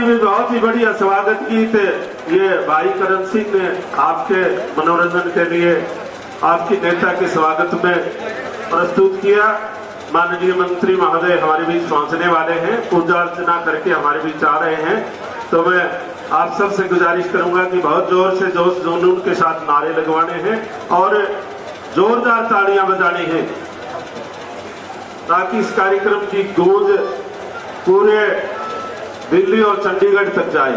जी भी बहुत ही बढ़िया स्वागत गीत ये भाई करण सिंह ने आपके मनोरंजन के लिए आपकी नेता के स्वागत में प्रस्तुत किया। माननीय मंत्री महोदय हमारे बीच पहुंचने वाले हैं, पूजा अर्चना करके हमारे बीच आ रहे हैं, तो मैं आप सबसे गुजारिश करूंगा कि बहुत जोर से जोश जुनून के साथ नारे लगवाने हैं और जोरदार तालियां बजानी है ताकि इस कार्यक्रम की गूंज पूरे दिल्ली और चंडीगढ़ तक जाए।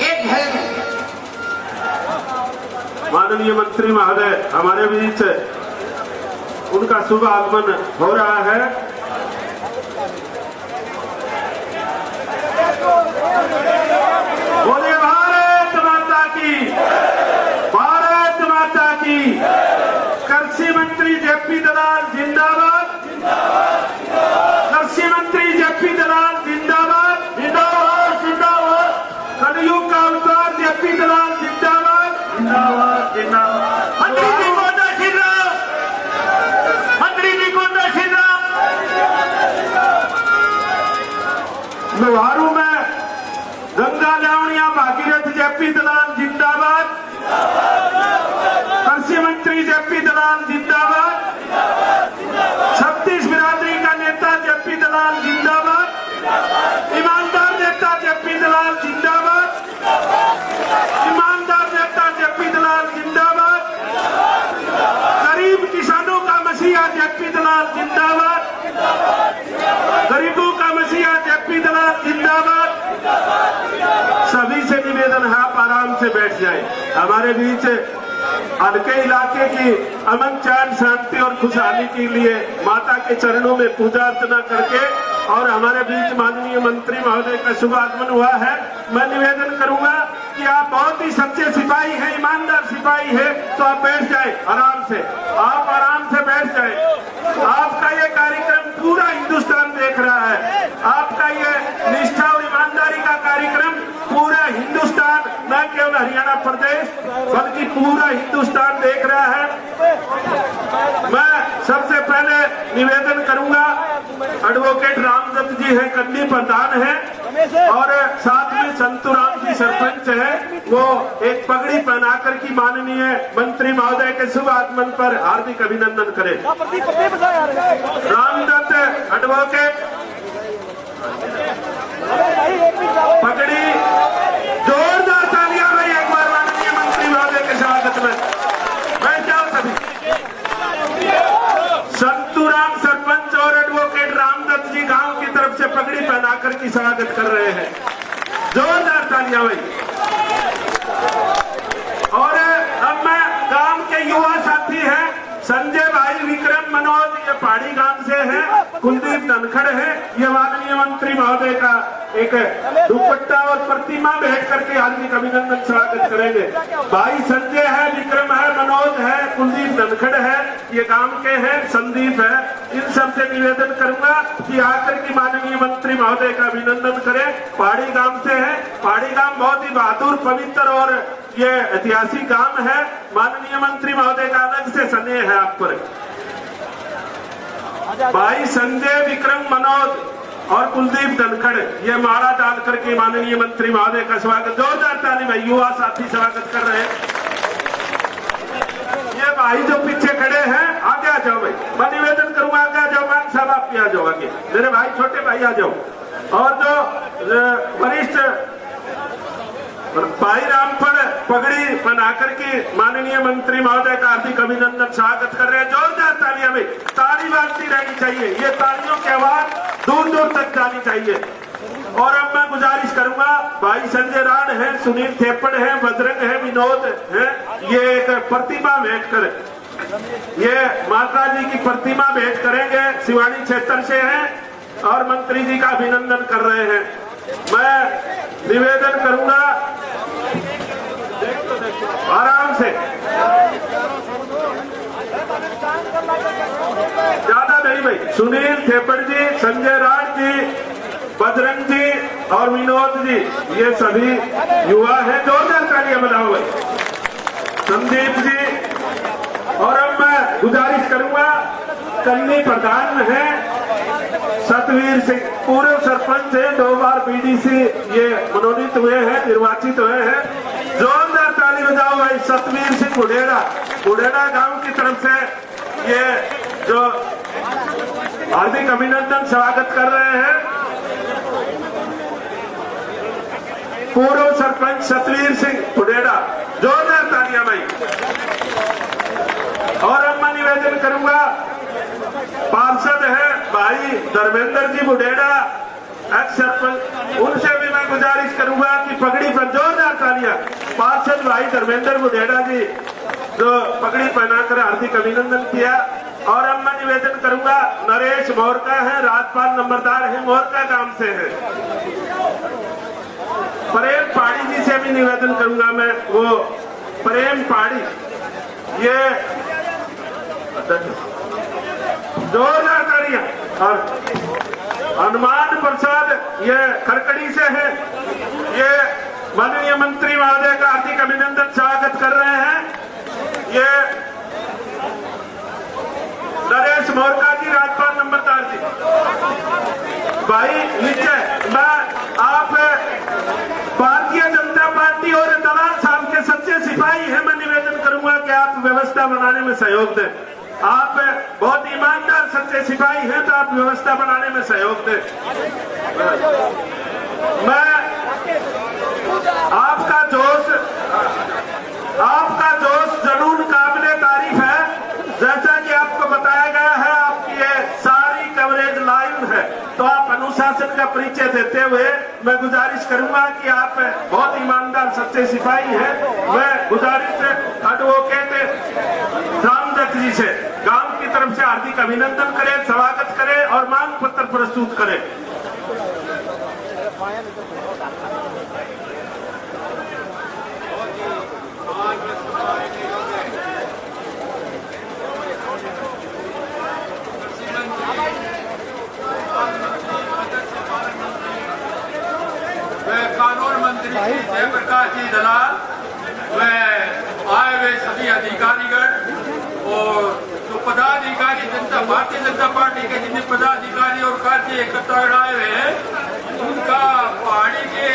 एक है माननीय मंत्री महोदय हमारे बीच उनका शुभ आगमन हो रहा है। बोले भारत माता की, भारत माता की। कृषि मंत्री जेपी दलाल जिंदाबाद, कृषि मंत्री जेपी दलाल जिंदाबाद, जिंदाबाद जिंदाबाद। कलयुग का अवतार जेपी दलाल जिंदाबाद, जिंदाबाद जिंदाबाद। मंत्री जी को आशीर्वाद, मंत्री जी को आशीर्वाद। लोहारू में गंगा लावणिया भागीरथ जेपी दलाल जिंदाबाद, कृषि मंत्री जेपी दलाल जिंदाबाद, छत्तीस बिरादरी का नेता जेपी दलाल जिंदाबाद, ईमानदार नेता जेपी दलाल जिंदाबाद, ईमानदार नेता जेपी दलाल जिंदाबाद, गरीब किसानों का मसीहा जेपी दलाल जिंदाबाद, गरीबों का मसीहा जेपी दलाल जिंदाबाद। सभी से निवेदन है आप आराम से बैठ जाए। हमारे बीच हल्के इलाके की अमन चैन शांति और खुशहाली के लिए माता के चरणों में पूजा अर्चना करके और हमारे बीच माननीय मंत्री महोदय का शुभ आगमन हुआ है। मैं निवेदन करूंगा कि आप बहुत ही सच्चे सिपाही हैं, ईमानदार सिपाही है, तो आप बैठ जाए आराम से, आप आराम से बैठ जाए। आपका ये कार्यक्रम पूरा हिंदुस्तान देख रहा है, आपका ये निष्ठा और ईमानदारी का कार्यक्रम पूरा हिंदुस्तान, न केवल हरियाणा प्रदेश बल्कि पूरा हिंदुस्तान देख रहा है। मैं सबसे पहले निवेदन करूंगा, एडवोकेट रामदत्त जी हैं, कन्नी प्रधान हैं और साथ में संतुराम जी सरपंच है, वो एक पगड़ी पहनाकर की माननीय मंत्री महोदय के शुभ आगमन पर हार्दिक अभिनंदन करें। रामदत्त एडवोकेट पगड़ी, जोरदार तालियां भाई एक बार माननीय मंत्री महोदय के स्वागत में। बैठ जाओ सभी। संतुराम सरपंच और एडवोकेट रामदत्त जी गांव की तरफ से पगड़ी पहनाकर की स्वागत कर रहे हैं। जोरदार तालियां भाई। और अब मैं गांव के युवा साथी हैं, संजय भाई, विक्रम, मनोज, ये पहाड़ी गांव से हैं, कुलदीप धनखड़ है, ये माननीय मंत्री महोदय का एक दुपट्टा और प्रतिमा भेंट करके हार्दिक अभिनंदन स्वागत करेंगे। भाई संजय है, विक्रम है, मनोज है, कुलदीप धनखड़ है, ये गांव के हैं, संदीप है। इन सबसे निवेदन करूंगा कि आकर की माननीय मंत्री महोदय का अभिनंदन करें। पहाड़ी गांव से है, पहाड़ी गांव बहुत ही बहादुर, पवित्र और ये ऐतिहासिक गांव है। माननीय मंत्री महोदय का अलग से स्नेह है आप पर। भाई संजय, विक्रम, मनोज और कुलदीप धनखड़ ये माला डाल करके माननीय मंत्री महोदय का स्वागत, जोरदार ताली भाई, युवा साथी स्वागत कर रहे हैं। ये भाई जो पीछे खड़े हैं आगे आ जाओ भाई, मैं निवेदन करूंगा आगे आ जाओ। मान साहब आप भी आ जाओ आगे, मेरे भाई छोटे भाई आ जाओ। और जो वरिष्ठ भाई रामफल पगड़ी बनाकर के माननीय मंत्री महोदय का हार्दिक अभिनंदन स्वागत कर रहे हैं। जोरदार तालियां में, ताली बाजती रहनी चाहिए, ये तालियों की आवाज दूर दूर तक जानी चाहिए। और अब मैं गुजारिश करूंगा, भाई संजय राण है, सुनील थेपड़ है, बजरंग है, विनोद है, ये एक प्रतिमा भेंट कर, ये माता जी की प्रतिमा भेंट करेंगे, शिवानी क्षेत्र से हैं और मंत्री जी का अभिनंदन कर रहे हैं। मैं निवेदन करूंगा आराम से, ज्यादा नहीं भाई। सुनील थेपड़ जी, संजय राण जी, बजरंग जी और विनोद जी ये सभी युवा हैं, जोरदार तालियां बजाओ भाई। संदीप जी। और अब मैं गुजारिश करूंगा, कन्नी प्रधान है सतवीर सिंह पूर्व सरपंच है, 2 बार बीडीसी ये मनोनीत हुए हैं, निर्वाचित हुए हैं। जोरदार ताली बजाओ भाई सतवीर सिंह बुढ़ेड़ा गांव की तरफ से ये जो हार्दिक अभिनंदन स्वागत कर रहे हैं। पूर्व सरपंच सतवीर सिंह बुढ़ेड़ा, जोरदार तालियां भाई। और अब मैं निवेदन करूंगा, पार्षद है भाई धर्मेंद्र जी बुढ़ेड़ा, एक्स सरपंच, उनसे भी मैं गुजारिश करूंगा कि पगड़ी पर जोरदार तालियां। पार्षद भाई धर्मेंद्र बुढ़ेड़ा जी जो पगड़ी पहनाकर हार्दिक अभिनंदन किया। और अब मैं निवेदन करूंगा, नरेश मोरका है, राजपाल नंबरदार है, मोरका गांव से है। प्रेम पहाड़ी जी से भी निवेदन करूंगा मैं, वो प्रेम पहाड़ी, ये जोरदार तालियां। और हनुमान प्रसाद ये खरकड़ी से है, ये माननीय मंत्री महोदय का हार्दिक अभिनंदन स्वागत कर रहे हैं। ये नरेश मोरका जी, राजपाल नंबरदार जी। भाई नीचे मैं आप भारतीय जनता पार्टी और दलाल साहब के सच्चे सिपाही हैं, मैं निवेदन करूंगा कि आप व्यवस्था बनाने में सहयोग दें। आप बहुत ईमानदार सच्चे सिपाही हैं तो आप व्यवस्था बनाने में सहयोग दें। मैं आपका जोश जुनून काबिले तारीफ है। जैसा कि आपको बताया गया है, आपकी ये सारी कवरेज लाइव है, तो आप अनुशासन का परिचय देते हुए मैं गुजारिश करूंगा कि आप बहुत ईमानदार सच्चे सिपाही हैं। मैं गुजारिश एडवोकेट रामदत्त जी से गांव की तरफ से हार्दिक अभिनंदन करें, स्वागत करें और मांग पत्र प्रस्तुत करें। कानून मंत्री जयप्रकाश जी दलाल, वह आए हुए सभी अधिकारीगण और जो पदाधिकारी भारतीय जनता पार्टी के जितने पदाधिकारी और कार्यकर्ता आए हुए हैं, उनका पहाड़ी के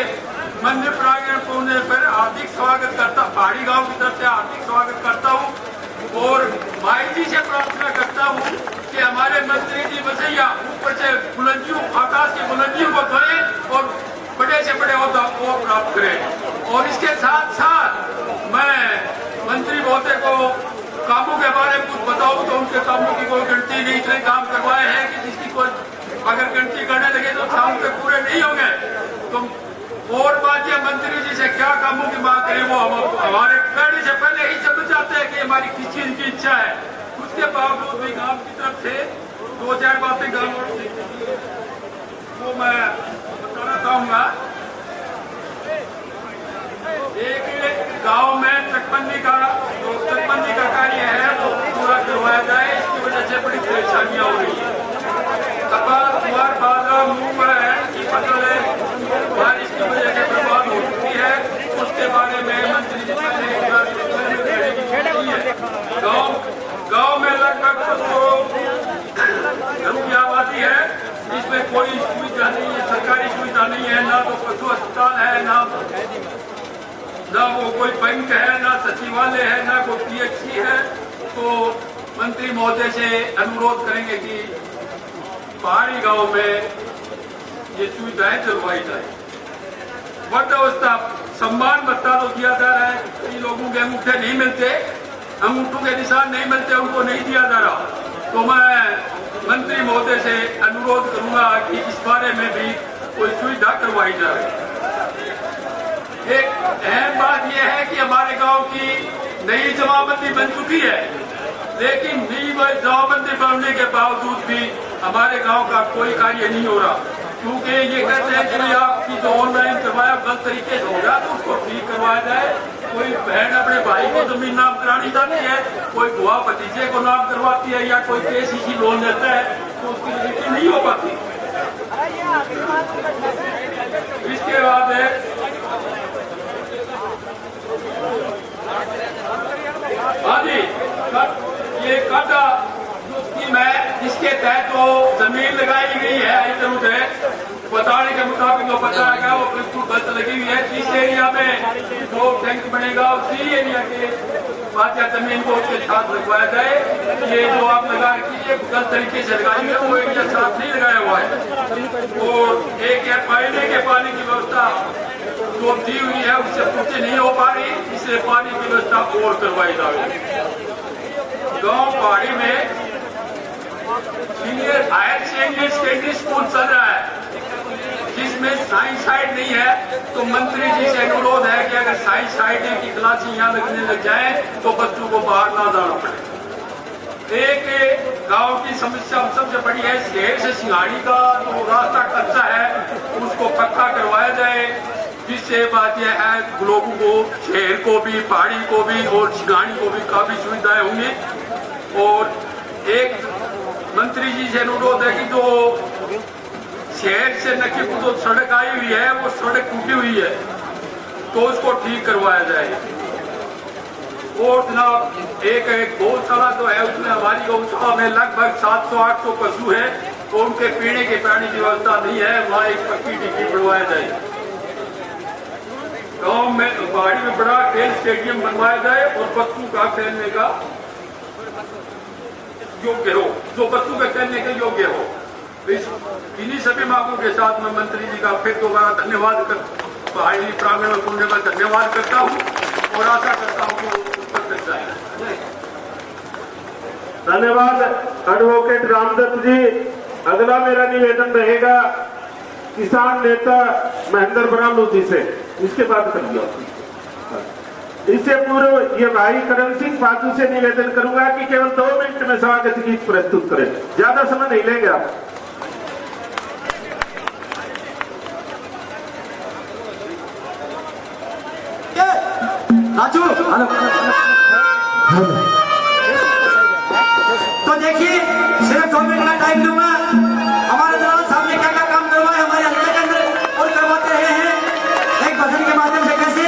मंदिर प्रांगण पहुंचने पर हार्दिक स्वागत करता, पहाड़ी गांव की तरफ से हार्दिक स्वागत करता हूं। और माई जी से प्रार्थना करता हूं कि हमारे मंत्री जी बसैया ऊपर से बुलंदियों, आकाश की बुलंदियों को करें और बड़े से बड़े ओहदा को प्राप्त करें। और इसके साथ साथ मैं मंत्री महोदय को कामों के बारे में कुछ बताऊं तो उनके कामों की कोई गिनती नहीं, इतने काम करवाए हैं कि जिसकी कोई अगर गिनती करने लगे तो शाम तक पूरे नहीं होंगे। तो और बात यह मंत्री जी से क्या कामों की बात करें, वो हम हमारे कहने से पहले ही समझ जाते हैं कि हमारी किस चीज की इच्छा है। उसके बावजूद भी गांव की तरफ से 2-4 बातें गांव वो मैं बताना चाहूंगा। एक गांव में चकबंदी का कार्य है वो पूरा करवाया जाए, इसकी वजह से बड़ी परेशानियां हो रही है। कपास, ज्वार, बाजरा, मूंग की फसल है, बारिश की वजह से बर्बाद हो चुकी है। उसके बारे में मंत्री जी गाँव में लगभग 200 की आबादी है, इसमें कोई सुविधा नहीं है, सरकारी सुविधा नहीं है, ना तो पशु अस्पताल है, ना वो कोई बैंक है, ना सचिवालय है, ना कोई पीएचसी है। तो मंत्री महोदय से अनुरोध करेंगे कि पहाड़ी गांव में ये सुविधाएं करवाई जाए। वृद्धावस्था सम्मान भत्ता तो दिया जा रहा है, कई लोगों के अंगूठे नहीं मिलते, अंगूठों के निशान नहीं मिलते, उनको नहीं दिया जा रहा। तो मैं मंत्री महोदय से अनुरोध करूंगा कि इस बारे में भी कोई सुविधा करवाई जाए। एक अहम बात यह है कि हमारे गांव की नई जमाबंदी बन चुकी है, लेकिन नई जमाबंदी बनने के बावजूद भी हमारे गांव का कोई कार्य नहीं हो रहा, क्योंकि ये कहते हैं कि आपकी जो ऑनलाइन करवाया गलत तरीके से हो रहा तो उसको ठीक करवाया जाए। कोई बहन अपने भाई को जमीन नाम करानी चाहती है, कोई बुआ भतीजे को नाम करवाती है, या कोई केसीसी लोन लेता है तो उसकी रजिस्ट्री नहीं हो पाती। इसके बाद हाँ जी, ये काटा स्कीम है, इसके तहत तो जमीन लगाई गई है बताने के मुताबिक जो बताया गया वो बिल्कुल गलत लगी हुई है। जिस एरिया में जो टैंक बनेगा उसी एरिया के बात या जमीन को उसके साथ लगवाया जाए। ये जो आप लगा रखी है गलत तरीके से लगाई है, वो एरिया साथ नहीं लगाया हुआ है। और एक है पीने के पानी की व्यवस्था जो दी हुई है उससे पूर्ति नहीं हो पा रही, इसलिए पानी की व्यवस्था और करवाई जाए। गाँव पहाड़ी में सीनियर हायर सेकेंडरी स्कूल चल रहा है जिसमें साइंस साइड नहीं है, तो मंत्री जी से अनुरोध है कि अगर साइंस साइड की क्लासें यहाँ लगने लग जाए तो बच्चों को बाहर ना जाना पड़े। एक गांव की समस्या सबसे बड़ी है शहर से सिंगाड़ी का जो रास्ता कच्चा है उसको पक्का करवाया जाए, जिससे बात यह है लोगों को शहर को भी पहाड़ी को भी और सिंगाड़ी को भी काफी सुविधाएं होंगी। और एक मंत्री जी से अनुरोध है कि जो शहर से नकीपुर जो सड़क आई हुई है वो सड़क टूटी हुई है तो उसको ठीक करवाया जाए। और जनाब एक गौशाला जो है उसमें हमारी गौशाला में लगभग 700-800 पशु है और उनके पीने के पानी की व्यवस्था नहीं है, वहाँ एक पक्की डिग्री बनवाया जाए। गाँव में पहाड़ी में बड़ा खेल स्टेडियम बनवाया जाए और बच्चों का खेलने का योग्य हो, जो बच्चों के खेलने के योग्य हो। इन्हीं सभी मांगों के साथ मैं मंत्री जी का फिर दोबारा धन्यवाद पहाड़ी प्रांगण में पुण्य में धन्यवाद करता हूँ और आशा करता हूँ कि उत्तर करता है। धन्यवाद एडवोकेट रामदत्त जी। अगला मेरा निवेदन रहेगा किसान नेता महेंद्र बरालू जी से, इसके बाद कर दिया। इससे पूर्व ये भाई करण सिंह फातू से निवेदन करूंगा कि केवल 2 मिनट में स्वागत गीत प्रस्तुत करें, ज्यादा समय नहीं लेंगे आप। राजू तो देखिए सिर्फ 2 मिनट का टाइम दूंगा। हमारे दलाल साहब ने क्या क्या काम करवाए हमारे हल्के के अंदर और करवाते रहे हैं एक भजन के माध्यम से। कैसे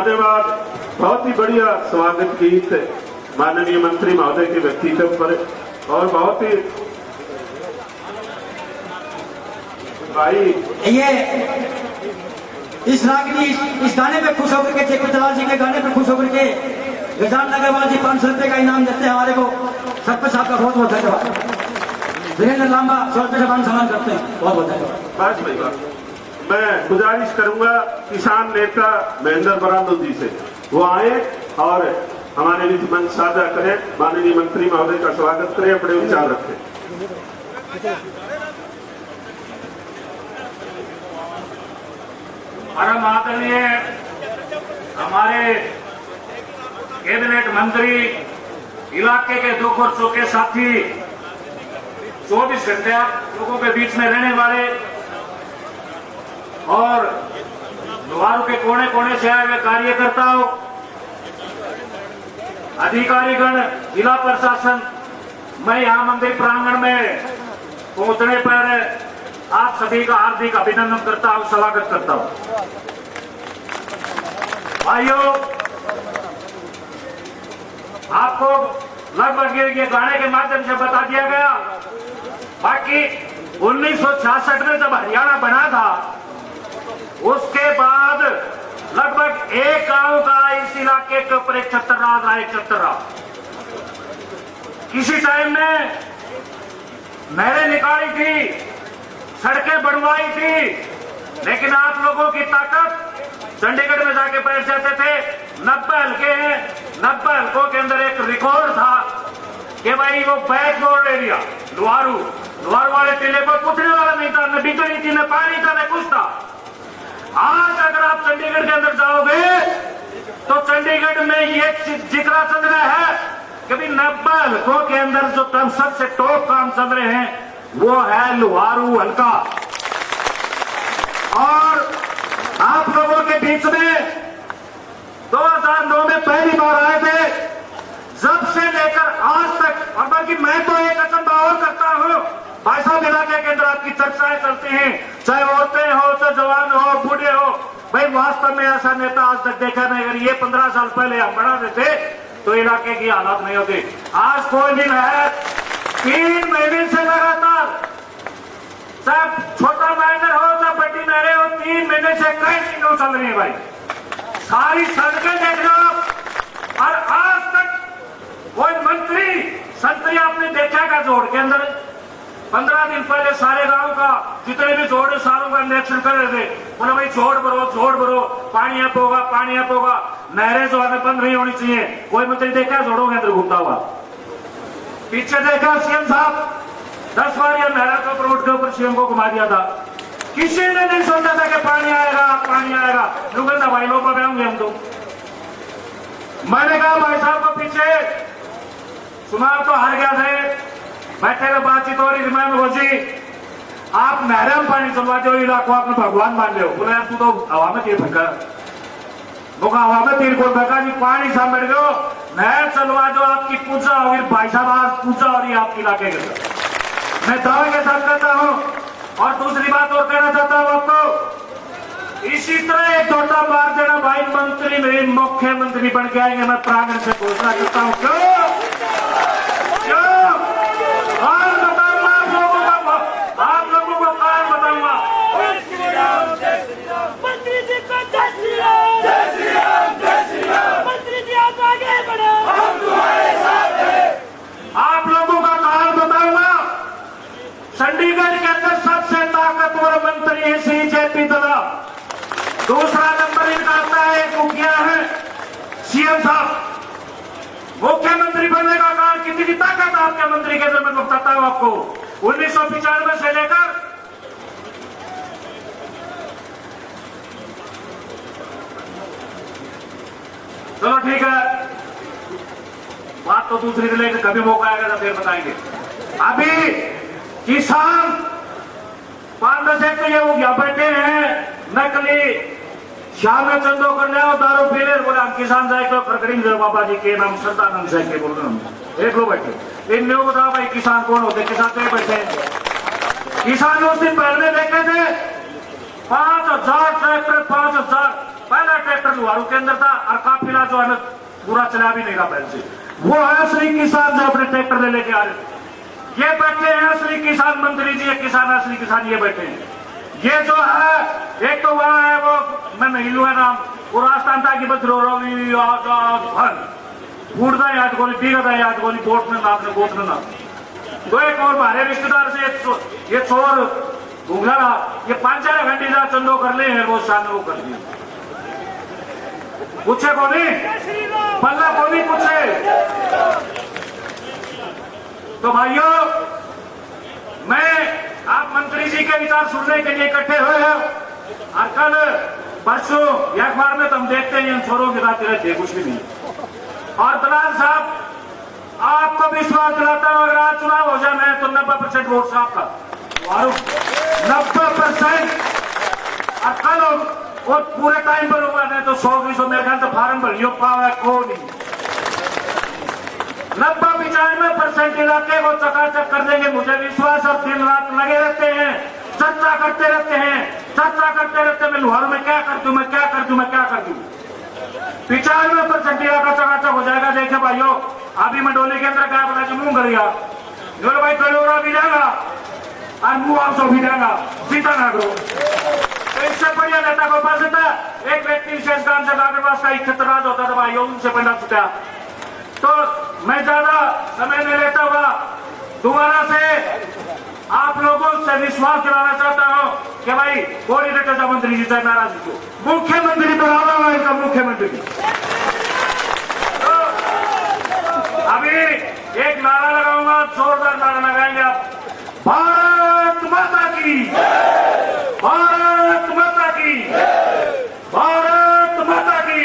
जाने बाद बहुत ही बढ़िया स्वागत गीत माननीय मंत्री महोदय के व्यक्तित्व पर और बहुत ही भाई ये इस रागनी इस गाने पे खुश होकर के जेपी दलाल जी के गाने पे खुश होकर के गजानन अग्रवाल जी 500 रुपए का इनाम देते हैं हमारे को। सरपंच साहब का बहुत बहुत धन्यवाद। वीरेंद्र लांबा 100 रुपए से मान सम्मान करते हैं, बहुत बहुत धन्यवाद। बस भाई बात मैं गुजारिश करूंगा किसान नेता महेंद्र बरादो जी से वो आए और हमारे बीच मंच साझा करें, माननीय मंत्री महोदय का स्वागत करें, अपने विचार रखें। परम आदरणीय हमारे कैबिनेट मंत्री, इलाके के दुख और सुख के साथी, 24 घंटे आप लोगों के बीच में रहने वाले और लोहारू के कोने कोने से आए हुए कार्यकर्ताओं, अधिकारीगण, जिला प्रशासन, मैं यहां मंदिर प्रांगण में पहुंचने पर आप सभी का हार्दिक अभिनंदन करता हूं, स्वागत करता हूं। भाइयों, आपको लगभग ये गाने के माध्यम से बता दिया गया। बाकी 1966 में जब हरियाणा बना था उसके बाद लगभग एक गांव का इस इलाके के ऊपर एक छत्तर रहा। किसी टाइम में नहरें निकाली थी, सड़कें बनवाई थी, लेकिन आप लोगों की ताकत चंडीगढ़ में जाके बैठ जाते थे। 90 हल्के हैं, 90 हल्कों के अंदर एक रिकॉर्ड था कि भाई वो बैकवर्ड एरिया लोहारू वाले टीले को पूछने वाला नहीं था, न बिजली थी, न पानी था, न कुछ था। आज अगर आप चंडीगढ़ के अंदर जाओगे तो चंडीगढ़ में ये जिक्र चल रहा है कि भाई 90 हल्कों के अंदर जो काम सबसे टॉप काम चल रहे हैं वो है लोहारू हल्का। और आप लोगों के बीच में 2009 में पहली बार आए थे, जब से लेकर आज तक, और बाकी मैं तो एक अचंभा और करता हूं, भाई साहब इलाके के अंदर आपकी चर्चाएं चलती हैं, चाहे औरतें हो, चाहे जवान हो, बूढ़े हो, भाई वास्तव में ऐसा नेता आज तक देखा नहीं। अगर ये 15 साल पहले हम बना देते तो इलाके की हालत नहीं होती। आज कोई दिन है 3 महीने से लगातार, चाहे छोटा माइनर हो चाहे बड़ी नहरें हो, 3 महीने से कंटिन्यू चल रही है भाई। सारी सड़कें देख लो और आज तक कोई मंत्री संतरी आपने देखा का जोड़ के अंदर 15 दिन पहले सारे गांव का जितने भी जोड़ सारों का निरीक्षण कर रहे थे, बोले भाई जोड़ भरो, पानी अप होगा, नहरें जो है बंद नहीं होनी चाहिए। कोई मंत्री देखा जोड़ों के अंदर घूमता हुआ? पीछे देखा सीएम साहब 10 बार यह नहर का प्रोट के ऊपर सीएम को घुमा दिया था। किसी ने नहीं सोचा था कि पानी आएगा। रुकंदा भाई लोग होंगे हम तो। मैंने कहा भाई साहब को पीछे चुनाव तो हार गया थे, बैठे हुए बातचीत हो रही थी, मैं हो जी आप नहर में पानी चलवा दो, इलाकों आपने भगवान मान लो। बोले यार तू तो हवा में तीर फेंका, हवा में तीर को फेंका जी, पानी सामने दो, नहर चलवा दो, आपकी पूजा होगी। भाई साहब आज पूजा हो रही है आपके इलाके के अंदर, मैं दावे के साथ कहता हूं। और दूसरी बात और कहना चाहता हूं आपको, इसी तरह एक छोटा मार देना भाई, मंत्री मेरे मुख्यमंत्री बन के आएंगे, मैं प्रांगण से घोषणा करता हूं। क्यों और बताऊंगा आप लोगों को कारण बताऊंगा। मंत्री जी को जय श्री राम, जय श्री राम, जय श्री राम। मंत्री जी आप आगे बढ़ो, हम तुम्हारे साथ हैं। आप लोगों का कारण बताऊंगा। चंडीगढ़ के अंदर सबसे ताकतवर मंत्री है श्री जेपी दलाल, दूसरा नंबर इनका आता है, मुखिया है सीएम साहब। मुख्यमंत्री बनने का कारण कितनी ताकत आपके मंत्री के अंदर, मैं बताता हूं आपको। 1995 से लेकर चलो ठीक है, बात तो दूसरी से लेकर कभी मौका आएगा तो फिर बताएंगे। अभी किसान 5-10 एक तो ये हो गया, बैठे हैं नकली शाम में चंदो कर ले दारू पी ले, बोले हम किसान जाए तो खरकड़ी में बाबा जी के नाम सत्तानंद साहब के बोल रहे हैं। एक लोग बैठे इन लोगों बताओ भाई किसान कौन होते, किसान तो बैठे। किसान उस दिन पहले देखे थे 5000 ट्रैक्टर, 5000 पहला ट्रैक्टर ट्रैक्टर लुहारू के अंदर था और काफिला जो है ना पूरा चला भी नहीं रहा पहले से। वो है असली किसान जो अपने ट्रैक्टर ले लेके आ रहे। ये बैठे हैं असली किसान मंत्री जी, किसान असली किसान ये बैठे हैं। ये जो है एक तो वहां है वो मैं नहीं लूंगा नाम, वो राजस्थान था कि बस रो फूटता याद गोली पीगा याद गोली बोट में नाम ने बोट में नाम। दो एक और हमारे रिश्तेदार से ये चोर घूंघला ये 5-4 घंटे जा चंदो कर ले हैं वो शान वो कर दिया। पूछे कोनी पल्ला कोनी पूछे। तो भाइयों मैं आप मंत्री जी के विचार सुनने के लिए इकट्ठे हुए हैं और कल परसों या अखबार में तो हम देखते हैं इन छोरों के साथ रहते कुछ भी नहीं। और दलाल साहब आपको विश्वास दिलाता हूं अगर आज चुनाव हो जाए मैं तो 90% वोट साहब का और 90% और कल और पूरे टाइम पर हुआ नहीं तो 100-200 मेरे ख्याल तो फार्म भरियो पावा को नहीं 90-95% इलाके को चकाचक कर देंगे मुझे विश्वास। और दिन रात लगे रहते हैं चर्चा करते रहते हैं मैं लुहारू में क्या कर दूं मैं क्या कर दूं मैं क्या कर दूं। 95% इलाका चकाचक हो जाएगा। देखे भाइयों अभी मंडोली के अंदर क्या पता मुंह करिया जो भाई कलोरा भी जाएगा और मुआवजा भी जाएगा सीता ना करो। तो इससे बढ़िया नेता को पास था एक व्यक्ति विशेष काम से नागरवास का एक खतराज होता था भाइयों उनसे पंडा छुटा। तो मैं ज्यादा समय नहीं लेता हुआ दोबारा से आप लोगों से विश्वास दिलाना चाहता हूं कि भाई कोऑर्डिनेटर मंत्री जी से नाराज को मुख्यमंत्री बनाना हुआ इनका मुख्यमंत्री। तो अभी एक नारा लगाऊंगा जोरदार नारा लगाएंगे आप भारत माता की भारत माता की भारत माता की।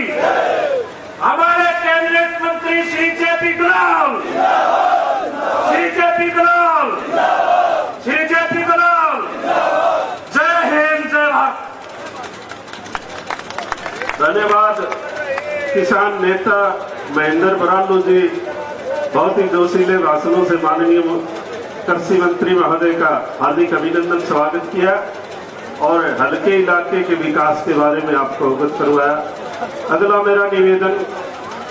हमारे कैबिनेट मंत्री श्री जेपी दलाल जय हिंद जय भारत। धन्यवाद किसान नेता महेंद्र बरालू जी। बहुत ही जोशीले भाषणों से माननीय कृषि मंत्री महोदय का हार्दिक अभिनंदन स्वागत किया और हल्के इलाके के विकास के बारे में आपको अवगत करवाया। अगला मेरा निवेदन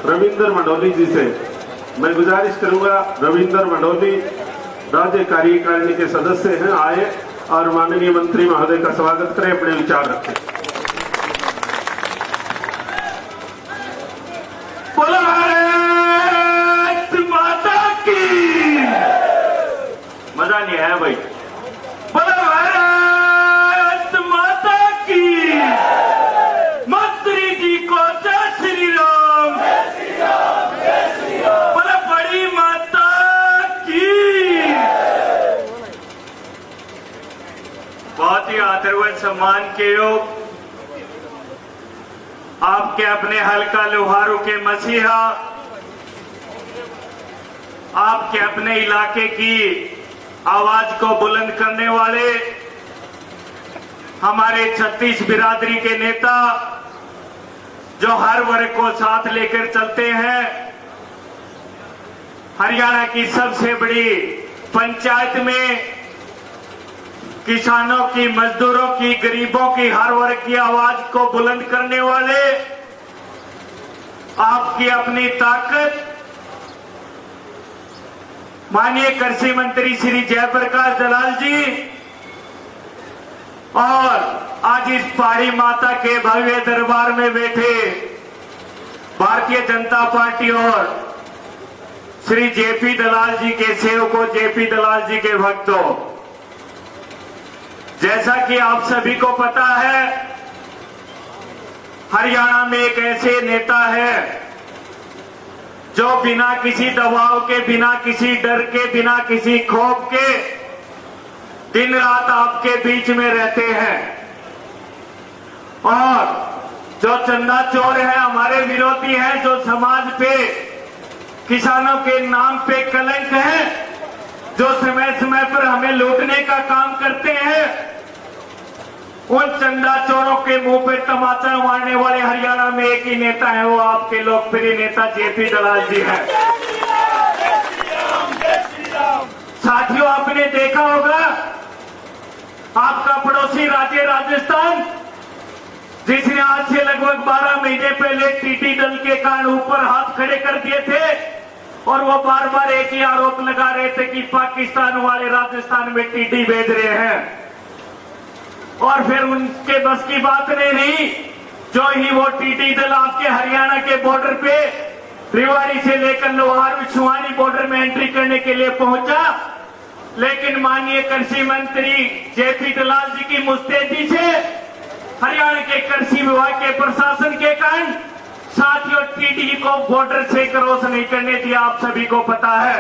रविंद्र मंडोली जी से मैं गुजारिश करूंगा। रविंद्र मंडोली राज्य कार्यकारिणी के सदस्य हैं, आए और माननीय मंत्री महोदय का स्वागत करें, अपने विचार रखें। बोलो भारत माता की। मजा नहीं आया भाई। बोलो भारत माता की। मंत्री जी को जय श्री राम। बोलो बड़ी माता की। बहुत ही आदर व सम्मान के योग आपके अपने हल्का लोहारू के मसीहा, आपके अपने इलाके की आवाज को बुलंद करने वाले हमारे 36 बिरादरी के नेता जो हर वर्ग को साथ लेकर चलते हैं। हरियाणा की सबसे बड़ी पंचायत में किसानों की, मजदूरों की, गरीबों की, हर वर्ग की आवाज को बुलंद करने वाले आपकी अपनी ताकत माननीय कृषि मंत्री श्री जयप्रकाश दलाल जी और आज इस पहाड़ी माता के भव्य दरबार में बैठे भारतीय जनता पार्टी और श्री जेपी दलाल जी के सेवकों, जेपी दलाल जी के भक्तों, जैसा कि आप सभी को पता है हरियाणा में एक ऐसे नेता है जो बिना किसी दबाव के, बिना किसी डर के, बिना किसी खौफ के दिन रात आपके बीच में रहते हैं। और जो चंदा चोर है, हमारे विरोधी हैं, जो समाज पे, किसानों के नाम पे कलंक है, जो समय समय पर हमें लूटने का काम करते हैं, उन चंदा चोरों के मुंह पे तमाचा मारने वाले हरियाणा में एक ही नेता है, वो आपके लोकप्रिय नेता जेपी दलाल जी हैं। साथियों, आपने देखा होगा आपका पड़ोसी राज्य राजस्थान जिसने आज से लगभग 12 महीने पहले टीटी दल के कान ऊपर हाथ खड़े कर दिए थे और वो बार बार एक ही आरोप लगा रहे थे कि पाकिस्तान वाले राजस्थान में टीटी भेज रहे हैं, और फिर उनके बस की बात नहीं रही। जो ही वो टीटी दल आपके हरियाणा के बॉर्डर पे रेवाड़ी से लेकर लोहारू छुआनी बॉर्डर में एंट्री करने के लिए पहुंचा, लेकिन माननीय कृषि मंत्री जेपी दलाल जी की मुस्तैदी से हरियाणा के कृषि विभाग के प्रशासन के कारण साथियों टीटी को बॉर्डर से क्रॉस नहीं करने दिया। आप सभी को पता है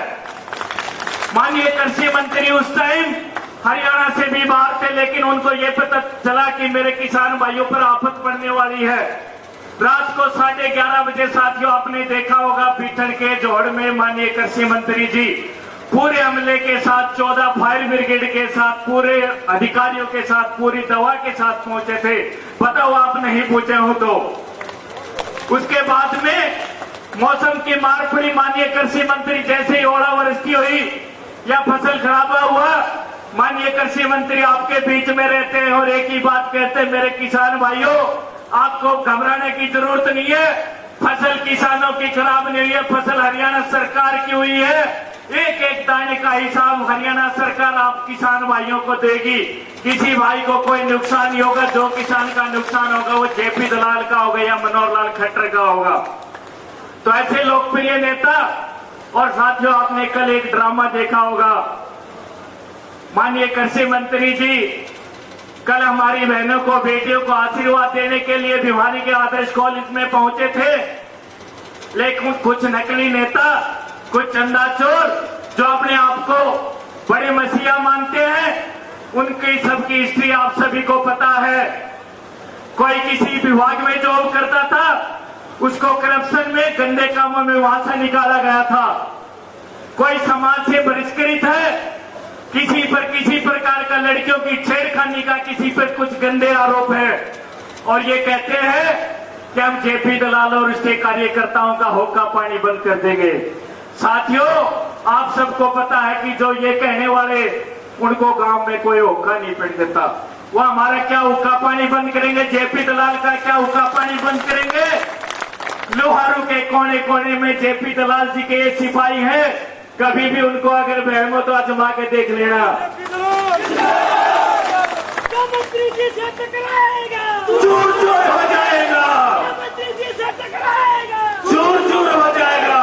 माननीय कृषि मंत्री उस टाइम हरियाणा से भी बाहर थे, लेकिन उनको यह पता चला कि मेरे किसान भाइयों पर आफत पड़ने वाली है। रात को 11:30 बजे साथियों आपने देखा होगा पीथल के जोड़ में माननीय कृषि मंत्री जी पूरे अमले के साथ 14 फायर ब्रिगेड के साथ पूरे अधिकारियों के साथ पूरी दवा के साथ पहुंचे थे। बताओ आप नहीं पूछे हो तो। उसके बाद में मौसम की मार पड़ी, माननीय कृषि मंत्री जैसे ही ओलावृष्टि हुई या फसल खराब हुआ, माननीय कृषि मंत्री आपके बीच में रहते हैं और एक ही बात कहते हैं, मेरे किसान भाइयों आपको घबराने की जरूरत नहीं है, फसल किसानों की खराब नहीं हुई है, फसल हरियाणा सरकार की हुई है। एक एक दाने का हिसाब हरियाणा सरकार आप किसान भाइयों को देगी। किसी भाई को कोई नुकसान नहीं होगा। जो किसान का नुकसान होगा वो जेपी दलाल का होगा या मनोहर लाल खट्टर का होगा। तो ऐसे लोकप्रिय नेता। और साथियों आपने कल एक ड्रामा देखा होगा, माननीय कृषि मंत्री जी कल हमारी बहनों को बेटियों को आशीर्वाद देने के लिए भिवानी के आदर्श कॉलेज में पहुंचे थे, लेकिन कुछ नकली नेता, कुछ चंदाचोर जो अपने आप को बड़े मसीहा मानते हैं, उनकी सबकी हिस्ट्री आप सभी को पता है। कोई किसी विभाग में जॉब करता था, उसको करप्शन में गंदे कामों में वहां से निकाला गया था। कोई समाज से बहिष्कृत है, किसी प्रकार का लड़कियों की छेड़खानी का किसी पर कुछ गंदे आरोप है, और ये कहते हैं कि हम जेपी दलाल और उसके कार्यकर्ताओं का होका पानी बंद कर देंगे। साथियों आप सबको पता है कि जो ये कहने वाले, उनको गांव में कोई होका नहीं पड़ देता। वो हमारा क्या होका पानी बंद करेंगे? जेपी दलाल का क्या होका पानी बंद करेंगे? लोहारू के कोने कोने में जेपी दलाल जी के सिपाही हैं, कभी भी उनको अगर बहम हो तो आजमा के देख लेना। मंत्री जी से टकराएगा, चूर चूर हो जाएगा, मंत्री जी से टकराएगा, चूर चूर हो जाएगा।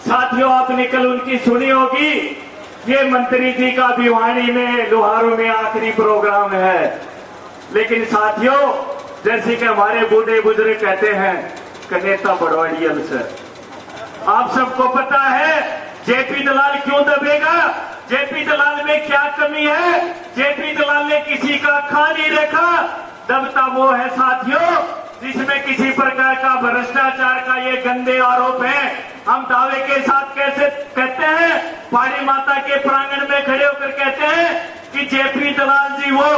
साथियों आपने कल उनकी सुनी होगी, ये मंत्री जी का भिवानी में लोहारू में आखिरी प्रोग्राम है। लेकिन साथियों जैसे कि हमारे बूढ़े बुजुर्ग कहते हैं, कनेता बड़वाड़ियल से आप सबको पता है जेपी दलाल क्यों दबेगा, जेपी दलाल में क्या कमी है। जेपी दलाल ने किसी का खा नहीं रखा, दबता वो है साथियों जिसमें किसी प्रकार का भ्रष्टाचार का ये गंदे आरोप है। हम दावे के साथ कैसे कहते हैं, पाड़ी माता के प्रांगण में खड़े होकर कहते हैं कि जेपी दलाल जी वो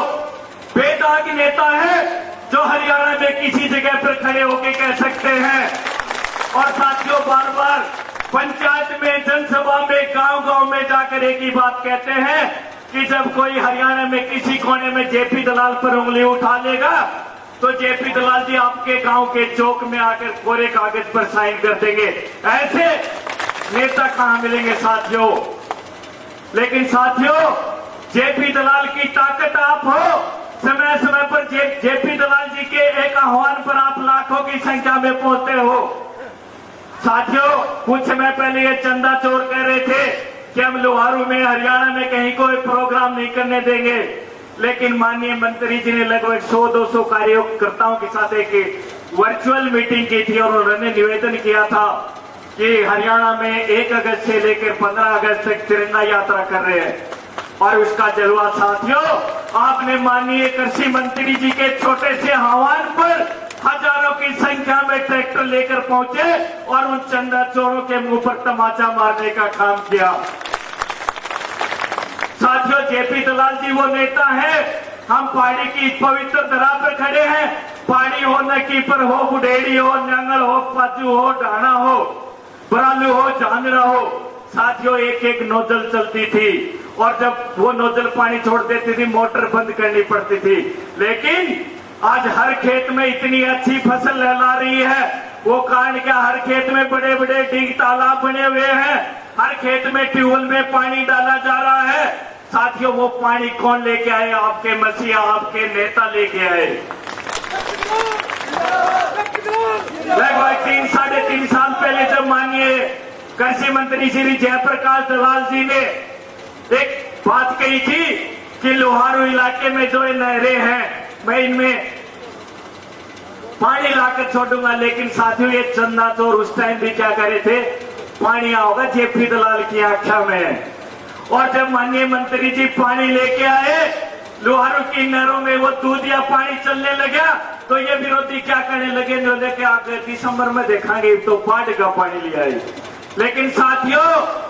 बेदाग नेता है जो हरियाणा में किसी जगह पर खड़े होकर कह सकते हैं। और साथियों बार बार पंचायत में, जनसभा में, गांव गांव में जाकर एक ही बात कहते हैं कि जब कोई हरियाणा में किसी कोने में जेपी दलाल पर उंगली उठा लेगा तो जेपी दलाल जी आपके गांव के चौक में आकर कोरे कागज पर साइन कर देंगे। ऐसे नेता कहां मिलेंगे साथियों। लेकिन साथियों जेपी दलाल की ताकत आप हो, समय समय पर जेपी दलाल जी के एक आह्वान पर आप लाखों की संख्या में पहुंचते हो। साथियों कुछ समय पहले ये चंदा चोर कह रहे थे कि हम लोहारू में, हरियाणा में कहीं कोई प्रोग्राम नहीं करने देंगे, लेकिन माननीय मंत्री जी ने लगभग 100-200 कार्यकर्ताओं के साथ एक वर्चुअल मीटिंग की थी और उन्होंने निवेदन किया था कि हरियाणा में 1 अगस्त से लेकर 15 अगस्त तक तिरंगा यात्रा कर रहे हैं। और उसका जलवा साथियों आपने माननीय कृषि मंत्री जी के छोटे से आह्वान पर हजारों की संख्या में ट्रैक्टर लेकर पहुंचे और उन चंदा चोरों के मुंह पर तमाचा मारने का काम किया। साथियों जेपी दलाल जी वो नेता है, हम पहाड़ी की पवित्र धरा पर खड़े हैं। पहाड़ी हो, नकीपर हो, बुढ़ेड़ी हो, नंगल हो, पाजू हो, ढाना हो, बरालू हो, झांझरा हो, साथियों एक एक नोजल चलती थी और जब वो नोजल पानी छोड़ देती थी मोटर बंद करनी पड़ती थी। लेकिन आज हर खेत में इतनी अच्छी फसल लहला रही है, वो कारण क्या, हर खेत में बड़े बड़े डीग तालाब बने हुए हैं, हर खेत में ट्यूबवेल में पानी डाला जा रहा है। साथियों, वो पानी कौन लेके आए? आपके मसीहा, आपके नेता लेके आए। लगभग 3-3.5 साल पहले जब माननीय कृषि मंत्री श्री जयप्रकाश दलाल जी ने एक बात कही थी कि लोहारू इलाके में जो नहरें हैं मैं इनमें पानी लाकर छोड़ूंगा, लेकिन साथियों ये चंदा चोर उस टाइम भी क्या करे थे, पानी आओगा जेपी दलाल की आंखों में। और जब माननीय मंत्री जी पानी लेके आए लोहारू की नहरों में, वो दूध या पानी चलने लगा, तो ये विरोधी क्या करने लगे, जो लेके आगे दिसंबर में देखेंगे तो बाढ़ का पानी ले आए। लेकिन साथियों,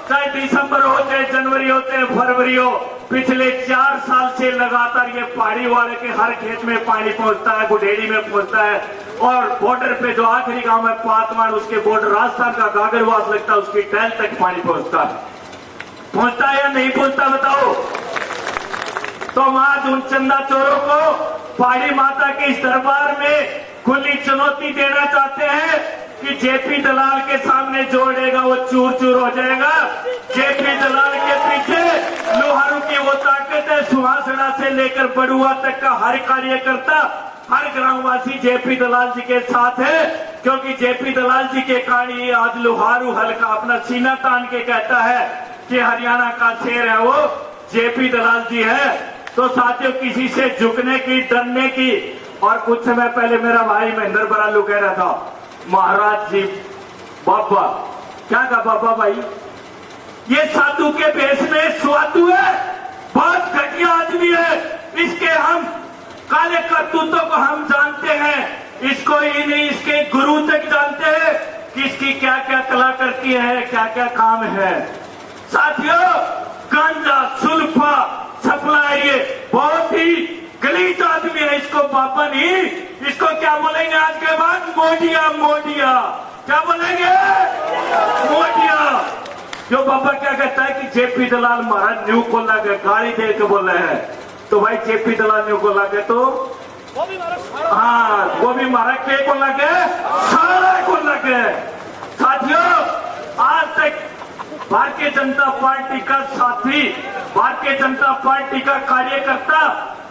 चाहे दिसंबर हो, चाहे जनवरी हो, चाहे फरवरी हो, पिछले 4 साल से लगातार ये पहाड़ी वाले के हर खेत में पानी पहुंचता है, गुडेड़ी में पहुंचता है, और बॉर्डर पे जो आखिरी गांव है पातवान, उसके बॉर्डर राजस्थान का गागरवास लगता है, उसकी टहल तक पानी पहुंचता है या नहीं पहुंचता बताओ? तो आज उन चंदा चोरों को पहाड़ी माता के इस दरबार में खुली चुनौती देना चाहते हैं कि जेपी दलाल के सामने जोड़ेगा वो चूर चूर हो जाएगा। जेपी दलाल के पीछे लोहारू की वो ताकत है, सुहासना से लेकर बड़ुआ तक का हर कार्यकर्ता, हर ग्रामवासी जेपी दलाल जी के साथ है, क्योंकि जेपी दलाल जी के कारण ये आज लोहारू हल्का अपना सीना तान के कहता है कि हरियाणा का शेर है वो जेपी दलाल जी है। तो साथियों, किसी से झुकने की, डरने की, और कुछ समय पहले मेरा भाई महेंद्र बरालू कह रहा था, महाराज जी बाबा, क्या कहा बाबा भाई, ये साधु के भेष में स्वादु है, बहुत घटिया आदमी है, इसके हम काले करतूतों को हम जानते हैं, इसको ही नहीं इसके गुरु तक जानते हैं कि इसकी क्या क्या कला करती है, क्या क्या काम है। साथियों, गांजा, सुल्फा, सप्ला, ये बहुत ही गलीज आदमी है, इसको बाबा नहीं, इसको क्या बोलेंगे आज के बाद, मोडिया, मोडिया, क्या बोलेंगे, मोडिया। जो बाबा क्या कहता है कि जेपी दलाल महाराज न्यू को लगे, गाड़ी दे के बोल रहे हैं, तो भाई जेपी दलाल न्यू को लगे तो हाँ, वो भी मारा के को लगे, सारा को लगे। साथियों, आज तक भारतीय जनता पार्टी का साथी, भारतीय जनता पार्टी का कार्यकर्ता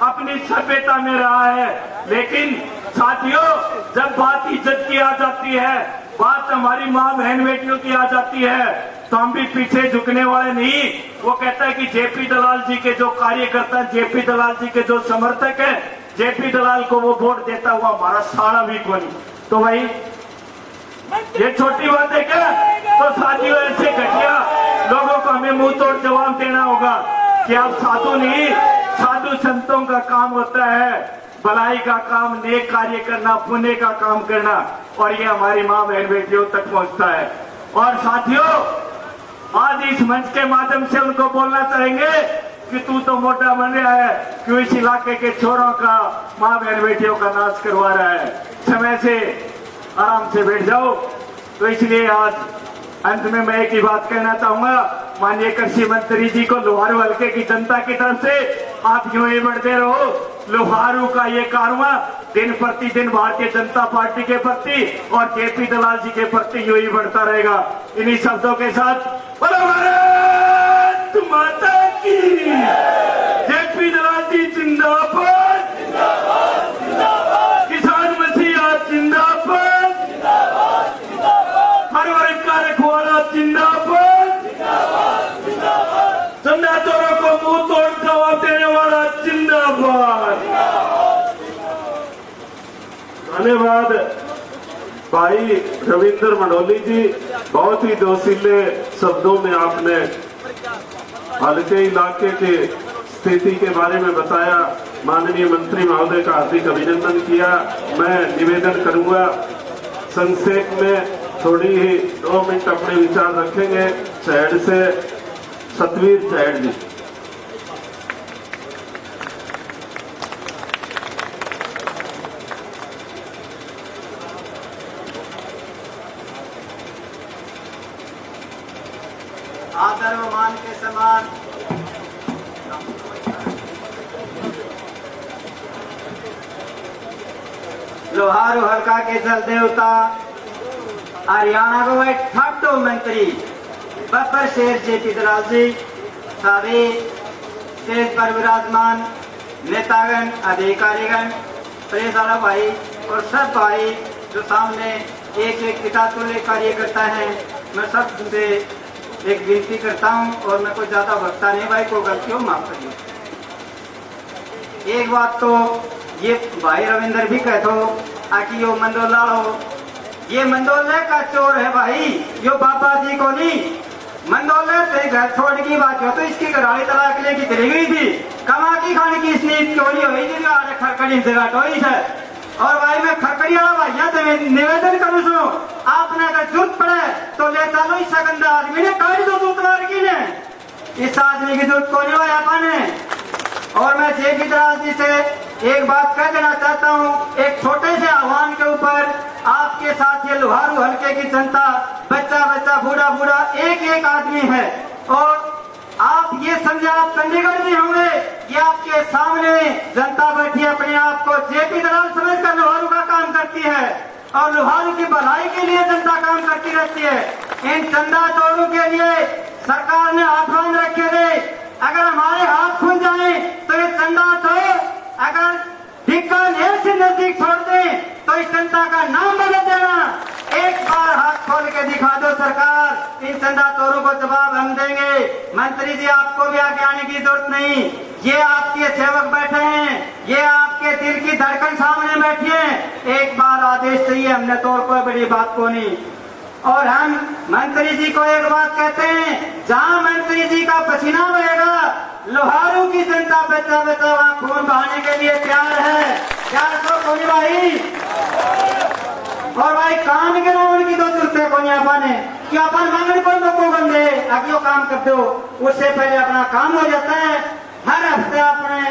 अपनी सभ्यता में रहा है, लेकिन साथियों, जब बात इज्जत की आ जाती है, बात हमारी मां बहन बेटियों की आ जाती है, तो हम भी पीछे झुकने वाले नहीं। वो कहता है कि जेपी दलाल जी के जो कार्यकर्ता, जेपी दलाल जी के जो समर्थक है, जेपी दलाल को वो वोट देता हुआ हमारा साड़ा भी कोई। तो भाई ये छोटी बात है क्या? तो साथियों, ऐसे घटिया लोगों को हमें मुंह तोड़ जवाब देना होगा कि आप साधु नहीं, साधु संतों का काम होता है भलाई का काम, नेक कार्य करना, पुण्य का काम करना, और ये हमारी मां बहन बेटियों तक पहुंचता है। और साथियों, आज इस मंच के माध्यम से उनको बोलना चाहेंगे कि तू तो मोटा बन रहा है, क्यों इस इलाके के छोरों का, मां बहन बेटियों का नाश करवा रहा है, समय से आराम से बैठ जाओ। तो इसलिए आज अंत में मैं एक ही बात कहना चाहूंगा, माननीय कृषि मंत्री जी को लोहारू हल्के की जनता की तरफ से आप यूं ही बढ़ते रहो। लोहारू का ये कारवां दिन प्रतिदिन भारतीय जनता पार्टी के प्रति और जेपी दलाल जी के प्रति यूं ही बढ़ता रहेगा। इन्हीं शब्दों के साथ बोलो भारत माता की, जेपी दलाल जी जिंदाबाद, किसान मसीहा जिंदाबाद, हर वर्ग का रखवाला जिंदाबाद, चंदा चोरों को मुंह तोड़ जवाब देने वाला जिंदाबाद। धन्यवाद भाई रविंद्र मंडोली जी, बहुत ही जोशीले शब्दों में आपने हल्के इलाके के स्थिति के बारे में बताया। माननीय मंत्री महोदय का हार्दिक अभिनंदन किया। मैं निवेदन करूंगा संक्षेप में थोड़ी ही 2 मिनट अपने विचार रखेंगे। शहर से सतवीर शहर जी। आदर व मान के समान लोहारू हल्का के जल देवता हरियाणा को वह ठाटो मंत्री बब्बर शेर जेपी दलाल जी, सारे स्टेज पर विराजमान नेतागण, अधिकारीगण, प्रेस वाला भाई और सब भाई जो सामने एक एक पिता तुल्य कार्यकर्ता हैं, मैं सबसे एक विनती करता हूं और मैं कोई ज्यादा वक्ता नहीं भाई, को गलती हो माफ करिए। एक बात तो ये भाई रविंदर भी कह दो आकि यो मंदोला हो, ये मंदोले का चोर है भाई, यो बाबा जी को नहीं। मंदोले से घर छोड़ की बात हो तो इसकी घराड़ी तलाक लेके चली गई थी, कमा की खाने की इसने चोरी हुई थी, खड़खड़ी से घटोई है। और भाई मैं खड़खड़ी वाला भैया से निवेदन करूँ सो, आपने अगर जरूरत पड़े तो ले चलो इस गंदा आदमी ने काट दो दूत लड़की ने, इस आदमी की जरूरत को नहीं हुआ अपन। और मैं जेपी दलाल जी से एक बात कह देना चाहता हूँ, एक छोटे से आह्वान के ऊपर आपके साथ ये लोहारू हल्के की जनता, बच्चा बच्चा बूढ़ा बूढ़ा एक एक आदमी है। और आप ये समझे आप चंडीगढ़ में होंगे, ये आपके सामने जनता बैठी अपने आप को जेपी दलाल समझकर लोहारू का काम करती है और लोहारू की भलाई के लिए जनता काम करती रहती है। इन चंदा चोरों के लिए सरकार ने हाथ बांध रखे थे, अगर हमारे हाथ खुल जाए तो ये चंदा चोर अगर बीकानेर से नजदीक छोड़ दे तो इस जनता का नाम बदल देना। एक बार हाथ खोल के दिखा दो सरकार, इन चंदा चोरों को जवाब हम देंगे। मंत्री जी आपको भी आगे आने की जरूरत नहीं, ये आपके सेवक बैठे हैं, ये आपके दिल की धड़कन सामने बैठी है, एक बार आदेश चाहिए, हमने तो और कोई बड़ी बात को नहीं। और हम मंत्री जी को एक बात कहते हैं, जहां मंत्री जी का पसीना बहेगा लोहारू की जनता बच्चा बच्चा वहां खून बहाने के लिए तैयार है। यार तो कोई भाई और भाई काम के नाम की तो जरूरत को नहीं अपने कि अपन मांगने को लोगों बंदे अगलो काम कर दो, उससे पहले अपना काम हो जाता है। हर हफ्ते अपने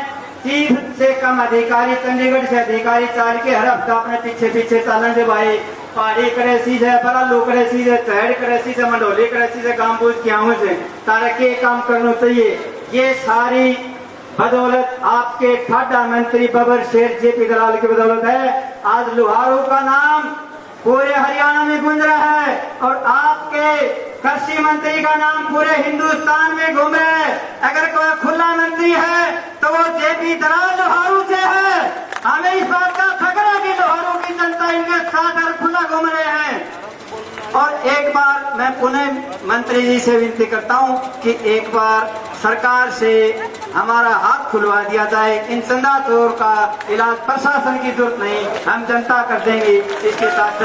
30 से कम अधिकारी चंडीगढ़ से अधिकारी चाल के हर हफ्ता अपने पीछे पीछे चलन से भाई पहाड़ी करेसी से बरालू करेसी से चहड़ करेसी से मंडोली करेसी से गांव बूझ के से तारा के काम करना चाहिए। ये सारी बदौलत आपके ठाडा मंत्री बब्बर शेर जेपी दलाल की बदौलत है। आज लोहारू का नाम पूरे हरियाणा में गूंज रहा है और आपके कृषि मंत्री का नाम पूरे हिंदुस्तान में घूम रहा है। अगर कोई खुला मंत्री है तो वो जेपी दलाल लोहारू से है। हमें इस बात का फख्र है कि लोहारू की जनता इनके साथ हर खुला घूम रहे हैं। और एक बार मैं पुनः मंत्री जी से विनती करता हूं कि एक बार सरकार से हमारा हाथ खुलवा दिया जाए। इन चंदा चोर का इलाज प्रशासन की जरूरत नहीं, हम जनता कर देंगे। इसके साथ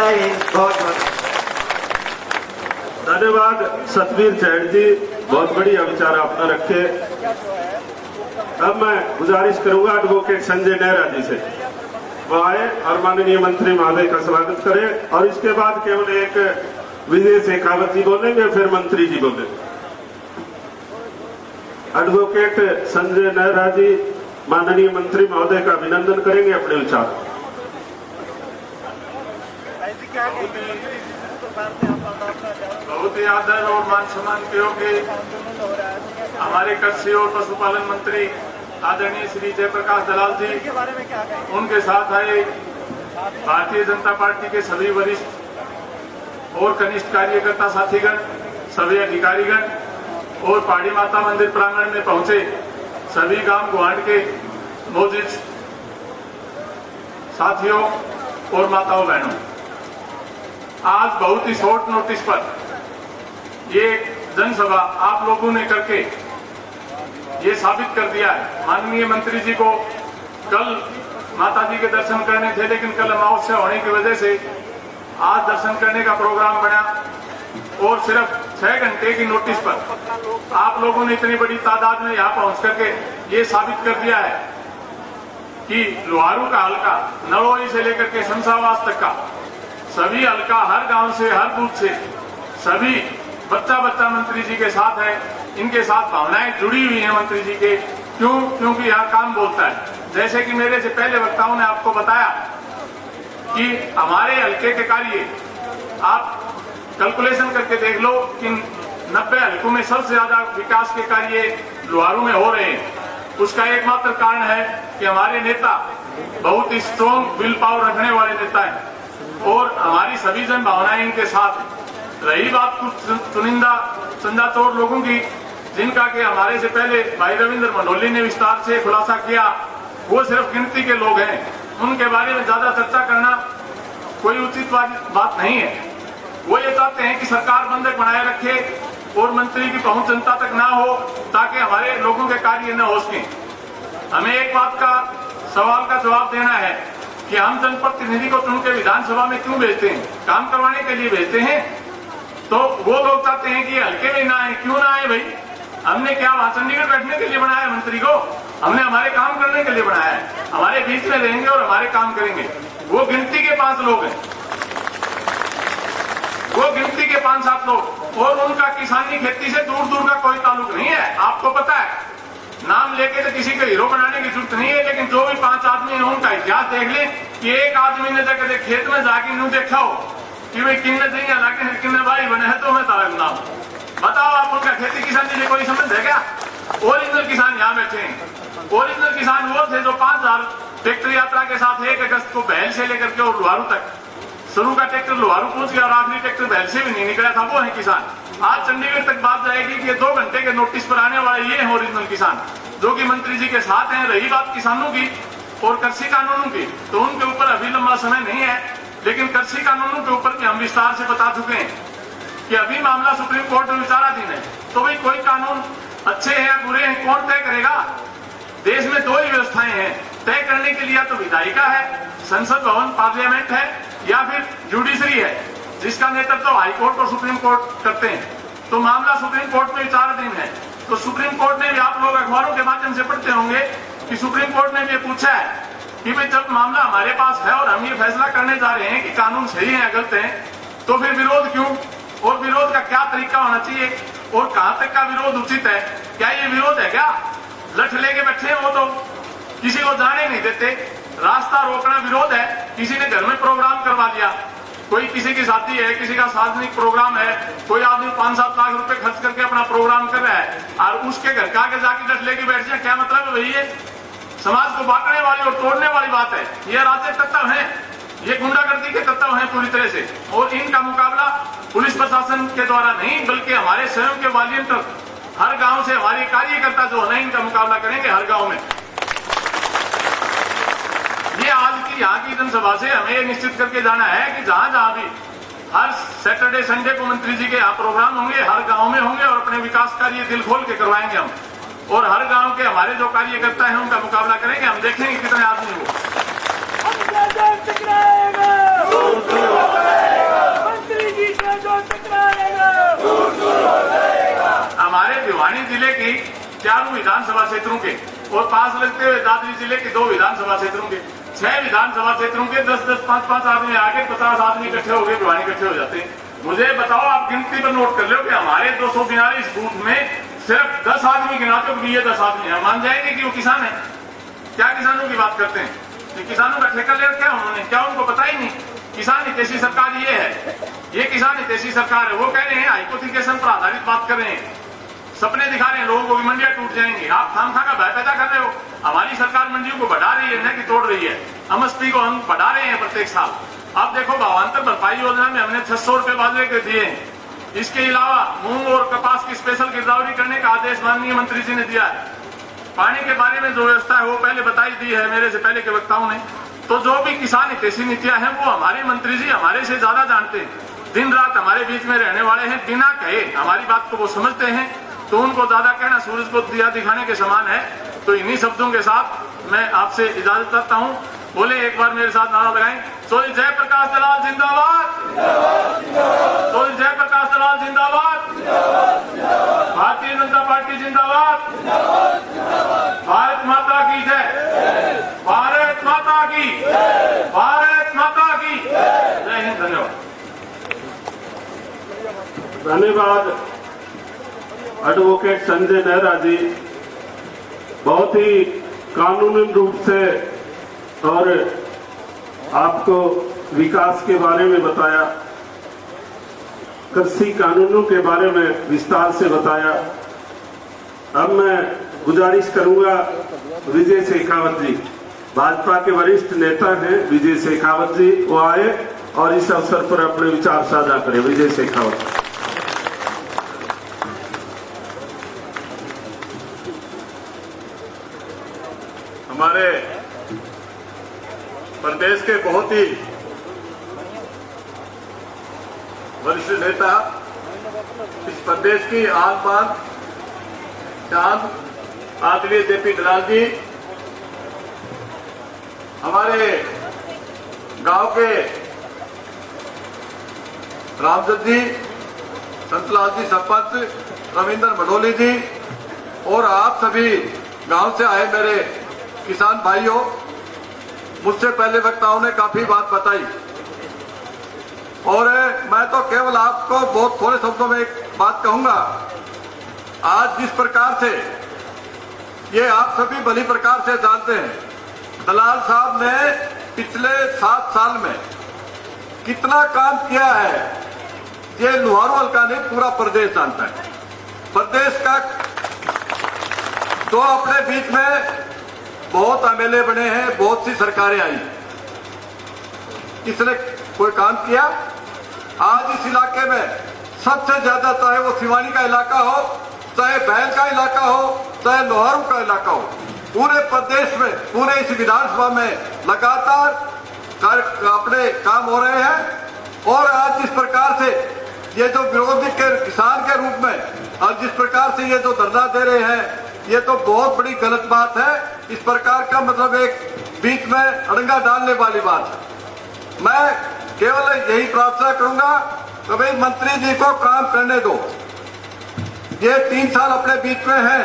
बहुत बहुत धन्यवाद सतवीर चैन जी, बहुत बढ़िया विचार आपने रखे। अब मैं गुजारिश करूंगा एडवोकेट संजय नेहरा जी से, वो आए और माननीय मंत्री महोदय का स्वागत करें। और इसके बाद केवल एक विजय शेखावत जी बोलेंगे, फिर मंत्री जी बोलेंगे। एडवोकेट संजय नेहरा जी माननीय मंत्री महोदय का अभिनंदन करेंगे अपने विचार। बहुत ही आदर और मान सम्मान के योग्य हमारे कृषि और पशुपालन मंत्री आदरणीय श्री जयप्रकाश दलाल जी, उनके साथ आए भारतीय जनता पार्टी के सभी वरिष्ठ और कनिष्ठ कार्यकर्ता साथीगण, सभी अधिकारीगण और पहाड़ी माता मंदिर प्रांगण में पहुंचे सभी गांव गुहाड़ के मौजूद साथियों और माताओं बहनों, आज बहुत ही शॉर्ट नोटिस पर ये जनसभा आप लोगों ने करके ये साबित कर दिया है। माननीय मंत्री जी को कल माता जी के दर्शन करने थे, लेकिन कल अमावस्या होने की वजह से आज दर्शन करने का प्रोग्राम बना और सिर्फ 6 घंटे की नोटिस पर आप लोगों ने इतनी बड़ी तादाद में यहाँ पहुंच करके ये साबित कर दिया है कि लोहारू का हल्का नड़ोई से लेकर के शमशाबाद तक का सभी हल्का, हर गांव से, हर बूथ से सभी बच्चा बच्चा मंत्री जी के साथ है। इनके साथ भावनाएं जुड़ी हुई हैं मंत्री जी के, क्योंकि यहाँ काम बोलता है। जैसे कि मेरे से पहले वक्ताओं ने आपको बताया कि हमारे हल्के के कार्य आप कैलकुलेशन करके देख लो कि 90 हल्कों में सबसे ज्यादा विकास के कार्य लोहारू में हो रहे हैं। उसका एकमात्र कारण है कि हमारे नेता बहुत ही स्ट्रॉन्ग विल पावर रखने वाले नेता हैं और हमारी सभी जन भावनाएं इनके साथ हैं। रही बात कुछ चुनिंदा चंदाचोर लोगों की, जिनका कि हमारे से पहले भाई रविंद्र मंडोली ने विस्तार से खुलासा किया, वो सिर्फ गिनती के लोग हैं, उनके बारे में ज्यादा चर्चा करना कोई उचित बात नहीं है। वो ये चाहते हैं कि सरकार बंधक बनाए रखे और मंत्री की पहुंच जनता तक ना हो, ताकि हमारे लोगों के कार्य न हो सकें। हमें एक बात का सवाल का जवाब देना है कि हम जनप्रतिनिधि को चुन के विधानसभा में क्यों भेजते हैं? काम करवाने के लिए भेजते हैं। तो वो लोग चाहते हैं कि हल्के में ना आए, क्यों ना आए भाई? हमने क्या वहां चंडीगढ़ बैठने के लिए बनाया मंत्री को? हमने हमारे काम करने के लिए बनाया है, हमारे बीच में रहेंगे और हमारे काम करेंगे। वो गिनती के 5 लोग हैं, वो गिनती के 5-7 लोग, और उनका किसानी खेती से दूर दूर का कोई ताल्लुक नहीं है। आपको पता है, नाम लेके तो किसी को हीरो बनाने की जरूरत नहीं है, लेकिन जो भी 5 आदमी है उनका इतिहास देख ले कि एक आदमी ने जगह खेत में जाके नहीं देखा हो कि भाई किन्ने चाहिए लाके किन्ने भाई बने हैं, तो मैं तारा नाम बताओ आप, उनका खेती किसानी से कोई संबंध है क्या? ओरिजिनल किसान यहाँ बैठे हैं। ओरिजिनल किसान वो थे जो 5000 ट्रैक्टर यात्रा के साथ 1 अगस्त को बहल से लेकर के और लोहारू तक, शुरू का ट्रैक्टर लोहारू पहुंच गया और आखिरी ट्रैक्टर बहल से भी नहीं निकला था, वो है किसान। आज चंडीगढ़ तक बात जाएगी कि ये 2 घंटे के नोटिस पर आने वाले ये हैं ओरिजिनल किसान, जो कि मंत्री जी के साथ हैं। रही बात किसानों की और कृषि कानूनों की, तो उनके ऊपर अभी लंबा समय नहीं है, लेकिन कृषि कानूनों के ऊपर भी हम विस्तार से बता चुके हैं कि अभी मामला सुप्रीम कोर्ट में विचाराधीन है। तो भाई कोई कानून अच्छे हैं या बुरे हैं कौन तय करेगा? देश में 2 ही व्यवस्थाएं हैं तय करने के लिए, या तो विधायिका है, संसद भवन पार्लियामेंट है, या फिर जुडिशरी है, जिसका नेतृत्व हाई कोर्ट और सुप्रीम कोर्ट करते हैं। तो मामला सुप्रीम कोर्ट में विचाराधीन है। तो सुप्रीम कोर्ट ने भी, आप लोग अखबारों के माध्यम से पढ़ते होंगे कि सुप्रीम कोर्ट ने भी पूछा है कि भाई जब मामला हमारे पास है और हम ये फैसला करने जा रहे हैं कि कानून सही है या गलत है, तो फिर विरोध क्यों, और विरोध का क्या तरीका होना चाहिए, और कहां तक का विरोध उचित है? क्या ये विरोध है क्या? लठ लेके बैठे हैं वो तो, किसी को जाने नहीं देते। रास्ता रोकना विरोध है। किसी ने घर में प्रोग्राम करवा दिया, कोई किसी की शादी है, किसी का सार्वजनिक प्रोग्राम है, कोई आदमी 5-7 लाख रुपए खर्च करके अपना प्रोग्राम कर रहा है और उसके घर के आगे जाके लठ लेके बैठ जाए, क्या मतलब है भाई? ये समाज को बांटने वाली और तोड़ने वाली बात है। ये राजनीतिक तत्व है, ये गुंडागर्दी के तत्व हैं पूरी तरह से, और इनका मुकाबला पुलिस प्रशासन के द्वारा नहीं, बल्कि हमारे स्वयं के वॉलंटियर हर गांव से, हमारे कार्यकर्ता जो है इनका मुकाबला करेंगे हर गांव में। ये आज की यहाँ की जनसभा से हमें ये निश्चित करके जाना है कि जहां जहां भी हर सैटरडे संडे को मंत्री जी के यहाँ प्रोग्राम होंगे, हर गांव में होंगे, और अपने विकास कार्य दिल खोल के करवाएंगे हम, और हर गांव के हमारे जो कार्यकर्ता हैं उनका मुकाबला करेंगे। हम देखेंगे कितने आदमी हो। मंत्री जी से जो टकराएगा हमारे भिवानी जिले की 4 विधानसभा क्षेत्रों के और पास लगते हुए दादरी जिले के 2 विधानसभा क्षेत्रों के 6 विधानसभा क्षेत्रों के 10-10, 5-5 आदमी आके 50 आदमी इकट्ठे हो गए, भिवानी इकट्ठे हो जाते हैं। मुझे बताओ, आप गिनती पर नोट कर लो कि हमारे 242 बूथ में सिर्फ 10 आदमी गिनाते भी, ये 10 आदमी है, मान जाएंगे कि वो किसान है? क्या किसानों की बात करते हैं? ये किसानों का ठेका ले रखा है उन्होंने, क्या उनको पता ही नहीं? किसान हितैषी सरकार ये है, ये किसान हितैषी सरकार है। वो कह रहे हैं हाइपोथिकेशन पर आधारित बात कर रहे हैं, सपने दिखा रहे हैं लोगों को कि मंडियां टूट जाएंगी। आप खामखा का भय पैदा कर रहे हो। हमारी सरकार मंडियों को बढ़ा रही है, न कि तोड़ रही है। एमएसपी को हम बढ़ा रहे हैं प्रत्येक साल। अब देखो, भावांतर भरपाई योजना में हमने 600 रुपए बाजरे के दिए हैं। इसके अलावा मूंग और कपास की स्पेशल गिरदावरी करने का आदेश माननीय मंत्री जी ने दिया है। पानी के बारे में जो व्यवस्था है वो पहले बताई दी है मेरे से पहले के वक्ताओं ने। तो जो भी किसान हितैषी नीतियां हैं वो हमारे मंत्री जी हमारे से ज्यादा जानते हैं। दिन रात हमारे बीच में रहने वाले हैं, बिना कहे हमारी बात को वो समझते हैं। तो उनको ज्यादा कहना सूरज को दिया दिखाने के समान है। तो इन्हीं शब्दों के साथ मैं आपसे इजाजत चाहता हूँ। बोले एक बार मेरे साथ नारा लगाएं, सोनी जयप्रकाश दलाल जिंदाबाद, सोनी जयप्रकाश दलाल जिंदाबाद, भारतीय जनता पार्टी जिंदाबाद, भारत माता की जय, भारत माता की, भारत माता की जय हिंद। धन्यवाद। धन्यवाद एडवोकेट संजय नेहरा जी, बहुत ही कानूनी रूप से और आपको विकास के बारे में बताया, कृषि कानूनों के बारे में विस्तार से बताया। अब मैं गुजारिश करूंगा विजय शेखावत जी, भाजपा के वरिष्ठ नेता हैं विजय शेखावत जी, वो आए और इस अवसर पर अपने विचार साझा करें। विजय शेखावत। हमारे प्रदेश के बहुत ही वरिष्ठ नेता, इस प्रदेश की आन बान शान आदरणीय जेपी दलाल जी, हमारे गांव के रामचंद्र जी, संतलाल जी सरपंच, रविंद्र भडोली जी और आप सभी गांव से आए मेरे किसान भाइयों, मुझसे पहले वक्ताओं ने काफी बात बताई और मैं तो केवल आपको बहुत थोड़े शब्दों में एक बात कहूंगा। आज जिस प्रकार से ये आप सभी भली प्रकार से जानते हैं, दलाल साहब ने पिछले 7 साल में कितना काम किया है, ये लोहारू हल्का नहीं पूरा प्रदेश जानता है। प्रदेश का तो अपने बीच में बहुत एमएलए बने हैं, बहुत सी सरकारें आई, इसने कोई काम किया? आज इस इलाके में सबसे ज्यादा, चाहे वो सिवानी का इलाका हो, चाहे बैल का इलाका हो, चाहे लोहारू का इलाका हो, पूरे प्रदेश में, पूरे इस विधानसभा में लगातार अपने काम हो रहे हैं। और आज जिस प्रकार से ये जो विरोधी के किसान के रूप में और जिस प्रकार से ये जो धरना दे रहे हैं, ये तो बहुत बड़ी गलत बात है। इस प्रकार का मतलब एक बीच में अड़ंगा डालने वाली बात है। मैं केवल यही प्रार्थना करूंगा कि भाई मंत्री जी को काम करने दो। ये 3 साल अपने बीच में है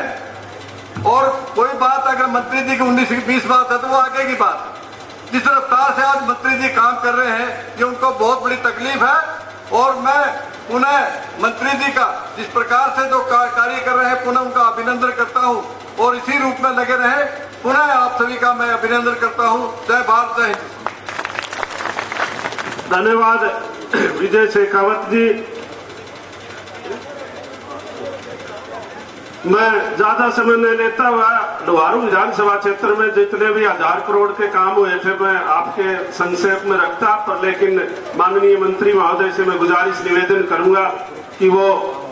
और कोई बात अगर मंत्री जी की 19-20 बात है तो वो आगे की बात है। जिस रफ्तार से आज मंत्री जी काम कर रहे हैं, ये उनको बहुत बड़ी तकलीफ है और मैं पुनः मंत्री जी का जिस प्रकार से जो कार्य कर रहे हैं, पुनः उनका अभिनंदन करता हूं और इसी रूप में लगे रहे। पुनः आप सभी का मैं अभिनंदन करता हूं। जय भारत, जय हिंद। धन्यवाद विजय शेखावत जी। मैं ज्यादा समय नहीं लेता हुआ, लोहारू विधानसभा क्षेत्र में जितने भी 1000 करोड़ के काम हुए थे मैं आपके संक्षेप में रखता, पर लेकिन माननीय मंत्री महोदय से मैं गुजारिश निवेदन करूंगा कि वो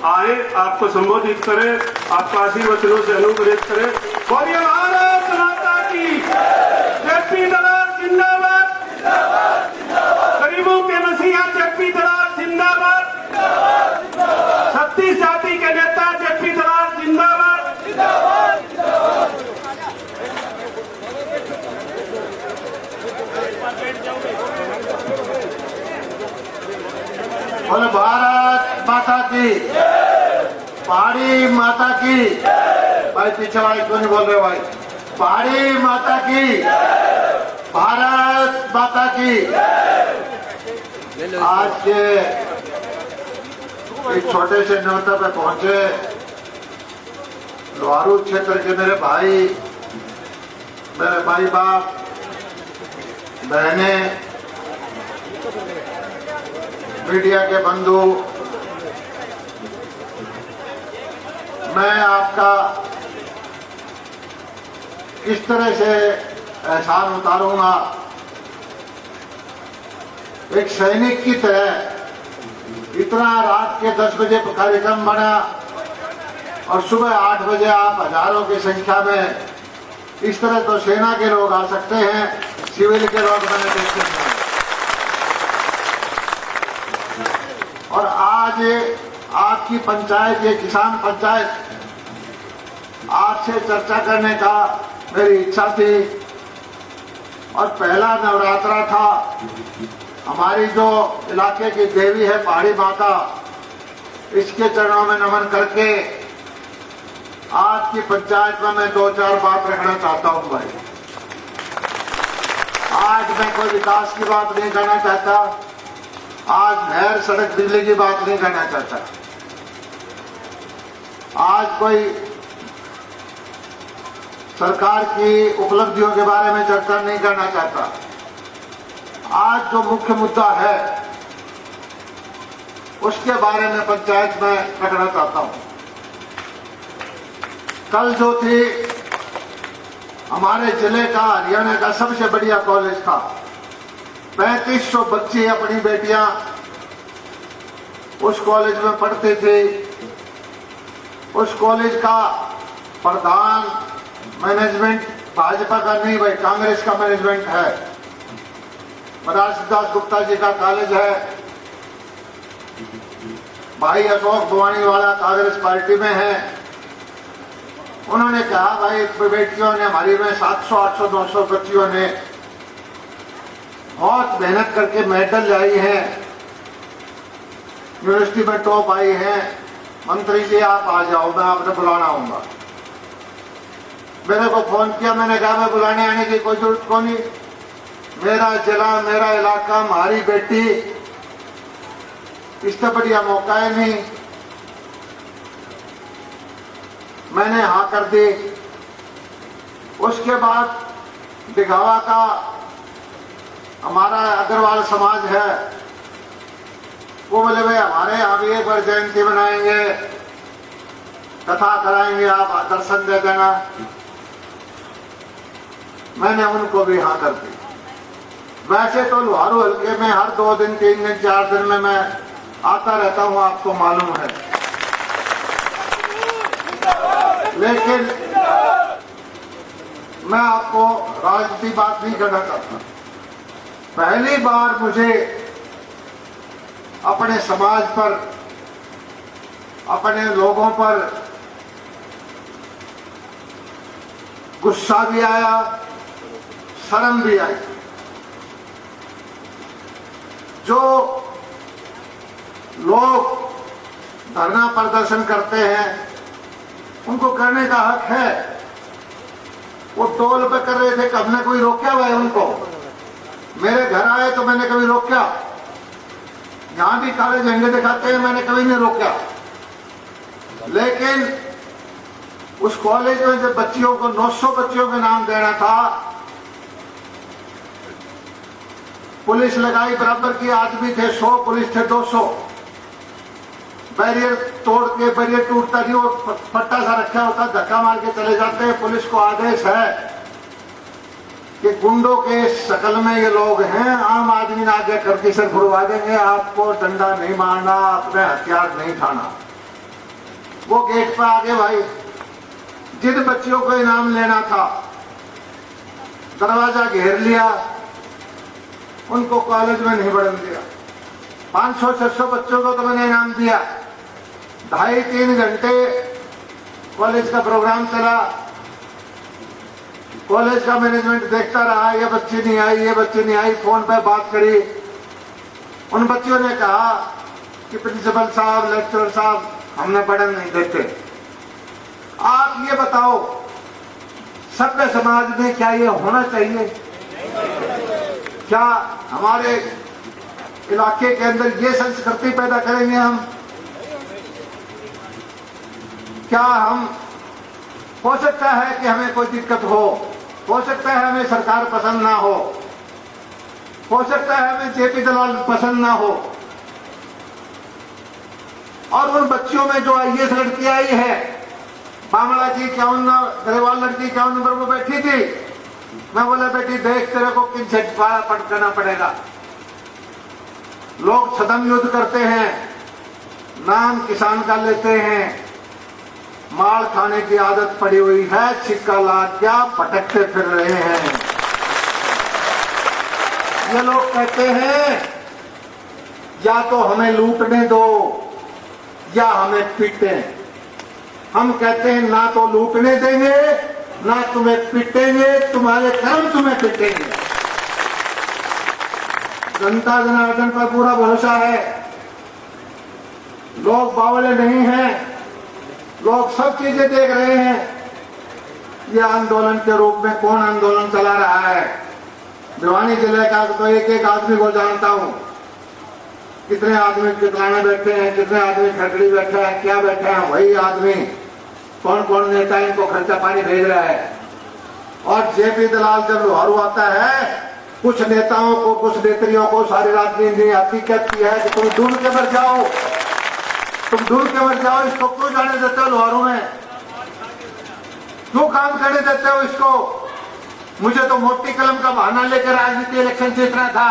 आए, आपको संबोधित करें, आपका आशीर्वचनों से अनुग्रहित करें। बोलिए भारत माता की, जेपी दलाल जिंदाबाद, गरीबों के मसीहा जेपी दलाल जिंदाबाद, 36 जाति के नेता जेपी दलाल जिंदाबाद। बोले भारत माता की, पहाड़ी माता की। भाई पीछे वाले क्यों नहीं बोल रहे भाई? पहाड़ी माता की, भारत माता की। आज के एक छोटे से न्योता पे पहुंचे लोहारू क्षेत्र के मेरे भाई, मेरे भाई बाप, बहनें, मीडिया के बंधु, मैं आपका इस तरह से एहसान उतारूंगा, एक सैनिक की तरह। इतना रात के 10 बजे कार्यक्रम बना और सुबह 8 बजे आप हजारों की संख्या में, इस तरह तो सेना के लोग आ सकते हैं, सिविल के लोग मैंने देखते हैं। और आज आपकी पंचायत, ये किसान पंचायत, आपसे चर्चा करने का मेरी इच्छा थी। और पहला नवरात्रा था, हमारी जो इलाके की देवी है पहाड़ी माता, इसके चरणों में नमन करके आज की पंचायत में मैं 2-4 बात रखना चाहता हूं भाई। आज मैं कोई विकास की बात नहीं करना चाहता, आज नहर, सड़क, बिजली की बात नहीं करना चाहता, आज कोई सरकार की उपलब्धियों के बारे में चर्चा नहीं करना चाहता। आज जो मुख्य मुद्दा है उसके बारे में पंचायत में रखना चाहता हूं। कल जो थी हमारे जिले का, हरियाणा का सबसे बढ़िया कॉलेज था। 3500 बच्चे, अपनी बेटियां उस कॉलेज में पढ़ते थे। उस कॉलेज का प्रधान मैनेजमेंट भाजपा का नहीं भाई, कांग्रेस का मैनेजमेंट है। दास गुप्ता जी का कॉलेज है। भाई अशोक भवानी वाला कांग्रेस पार्टी में है। उन्होंने कहा भाई बेटियों ने, हमारी में 700, 800, 900 बच्चियों ने बहुत मेहनत करके मेडल लाई है, यूनिवर्सिटी में टॉप आई है। मंत्री जी आप आ जाओ, मैं आपने बुलाना आऊंगा। मेरे को फोन किया, मैंने कहा मैं बुलाने आने की कोई जरूरत को नहीं। मेरा जिला, मेरा इलाका, हमारी बेटी, इससे बढ़िया मौका है नहीं। मैंने हाँ कर दी। उसके बाद दिघावा का हमारा अग्रवाल समाज है, वो बोले भाई हमारे यहाँ भी एक बार जयंती बनाएंगे, कथा कराएंगे, आप दर्शन दे देना। मैंने उनको भी हाँ कर दी। वैसे तो लोहारू हल्के में हर 2 दिन, 3 दिन, 4 दिन में मैं आता रहता हूँ, आपको मालूम है। लेकिन मैं आपको राजनीति बात नहीं करना चाहता। पहली बार मुझे अपने समाज पर, अपने लोगों पर गुस्सा भी आया, शर्म भी आई। जो लोग धरना प्रदर्शन करते हैं उनको करने का हक है। वो टोल पे कर रहे थे, कब ने कोई रोका हुआ है उनको? मेरे घर आए तो मैंने कभी रोका? यहां भी काले झंडे दिखाते हैं, मैंने कभी नहीं रोका। लेकिन उस कॉलेज में जब बच्चियों को 900 बच्चियों के नाम देना था, पुलिस लगाई बराबर की, आदमी थे 100, पुलिस थे 200। बैरियर तोड़ के, बैरियर टूटता नहीं, वो पट्टा सा रखा होता, धक्का मार के चले जाते हैं। पुलिस को आदेश है कि गुंडों के शकल में ये लोग हैं, आम आदमी ने आगे करके सर फुड़वा देंगे, आपको डंडा नहीं मारना, अपने हथियार नहीं उठाना। वो गेट पर आगे भाई, जिन बच्चियों को इनाम लेना था, दरवाजा घेर लिया, उनको कॉलेज में नहीं बढ़ने दिया। 500-600 बच्चों को तो मैंने इनाम दिया। 2.5-3 घंटे कॉलेज का प्रोग्राम चला। कॉलेज का मैनेजमेंट देखता रहा, ये बच्ची नहीं आई, ये बच्ची नहीं आई। फोन पे बात करी। उन बच्चियों ने कहा कि प्रिंसिपल साहब, लेक्चरर साहब, हमने पढ़न नहीं देते। आप ये बताओ, सभ्य समाज में क्या ये होना चाहिए? क्या हमारे इलाके के अंदर ये संस्कृति पैदा करेंगे हम? क्या हम, हो सकता है कि हमें कोई दिक्कत हो सकता है हमें सरकार पसंद ना हो सकता है हमें जेपी दलाल पसंद ना हो, और उन बच्चियों में जो आईएएस लड़की आई है, बामला जी 51 ग्रेवाल लड़की 51 नंबर पर बैठी थी। मैं बोला बेटी देख, तेरे को किन से पढ़ना पड़ेगा। लोग छदम युद्ध करते हैं, नाम किसान का लेते हैं, माल खाने की आदत पड़ी हुई है, छिक्का ला क्या भटकते फिर रहे हैं। ये लोग कहते हैं या तो हमें लूटने दो या हमें पीटे। हम कहते हैं ना तो लूटने देंगे, ना तुम्हें पीटेंगे, तुम्हारे कर्म तुम्हें पीटेंगे। जनता जनार्दन पर पूरा भरोसा है। लोग बावले नहीं हैं, लोग सब चीजें देख रहे हैं। ये आंदोलन के रूप में कौन आंदोलन चला रहा है? भिवानी जिले का तो एक आदमी को जानता हूं। कितने आदमी चितलाने बैठे हैं, कितने आदमी खड़गड़ी बैठे हैं, क्या बैठे हैं, वही आदमी कौन कौन नेता इनको खर्चा पानी भेज रहा है। और जेपी दलाल जब लोहारू आता है, कुछ नेताओं को, कुछ नेत्रियों को सारी रात नींद नहीं आती। कहती है कि तुम ढूंढ के मर जाओ, तुम ढूंढ के मर जाओ। इसको क्यों जाने देते हो लोहारू में? क्यों काम करने देते हो इसको? मुझे तो मोटी कलम का बहाना लेकर राजनीति इलेक्शन जीतना था।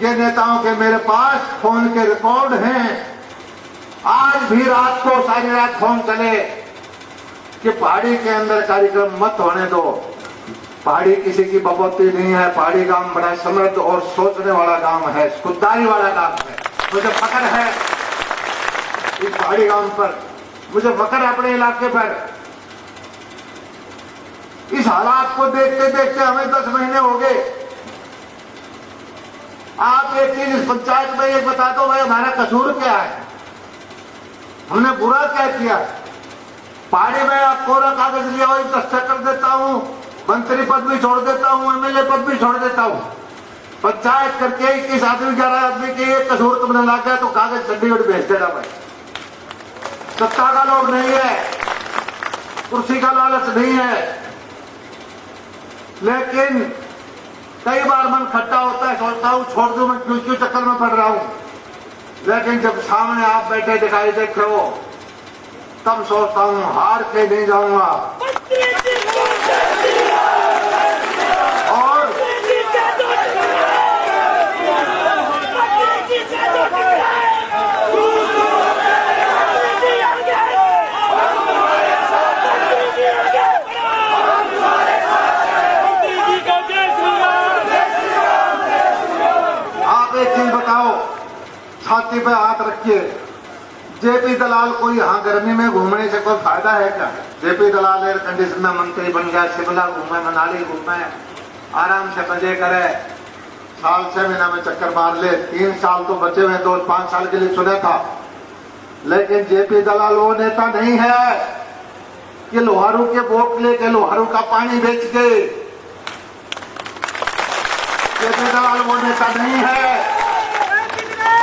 ये नेताओं के मेरे पास फोन के रिकॉर्ड हैं। आज भी रात को सारी रात फोन चले कि पहाड़ी के अंदर कार्यक्रम मत होने दो। पहाड़ी किसी की बपौती नहीं है। पहाड़ी गांव बड़ा समृद्ध और सोचने वाला गांव है, खुददारी वाला गांव है। मुझे फख्र है इस पहाड़ी गांव पर, मुझे फख्र है अपने इलाके पर। इस हालात को देखते देखते हमें 10 महीने हो गए। आप एक चीज इस पंचायत में ये बता दो भाई, हमारा कसूर क्या है, हमने बुरा क्या किया? पहाड़ी में आप कोरा कागज लिया हुआ 10 कर देता हूं, मंत्री पद भी छोड़ देता हूं, एमएलए पद भी छोड़ देता हूं। पंचायत करके 21 आदमी 11 आदमी के एक कसूर तुमने ला गया तो कागज चंडीगढ़ भेज देना भाई। सत्ता का लोभ नहीं है, कुर्सी का लालच नहीं है। लेकिन कई बार मन खट्टा होता है, सोचता हूं छोड़ दूं, मैं क्यों चक्कर में पड़ रहा हूं। लेकिन जब सामने आप बैठे दिखाई देते हो तब सोचता हूं हार के नहीं जाऊंगा। और आप एक चीज बताओ, छाती पे हाथ रखिए, जेपी दलाल को यहाँ गर्मी में घूमने से कोई फायदा है क्या? जेपी दलाल एयर कंडीशन में मंत्री बन गया, शिमला घूमे, मनाली घूमे, आराम से मजे करे, साल 6 महीना में चक्कर मार ले। 3 साल तो बचे हुए, 2-5 साल के लिए चुना था। लेकिन जेपी दलाल वो नेता नहीं है कि लोहारू के वोट लेके लोहारू का पानी बेच के। जेपी दलाल वो नेता नहीं है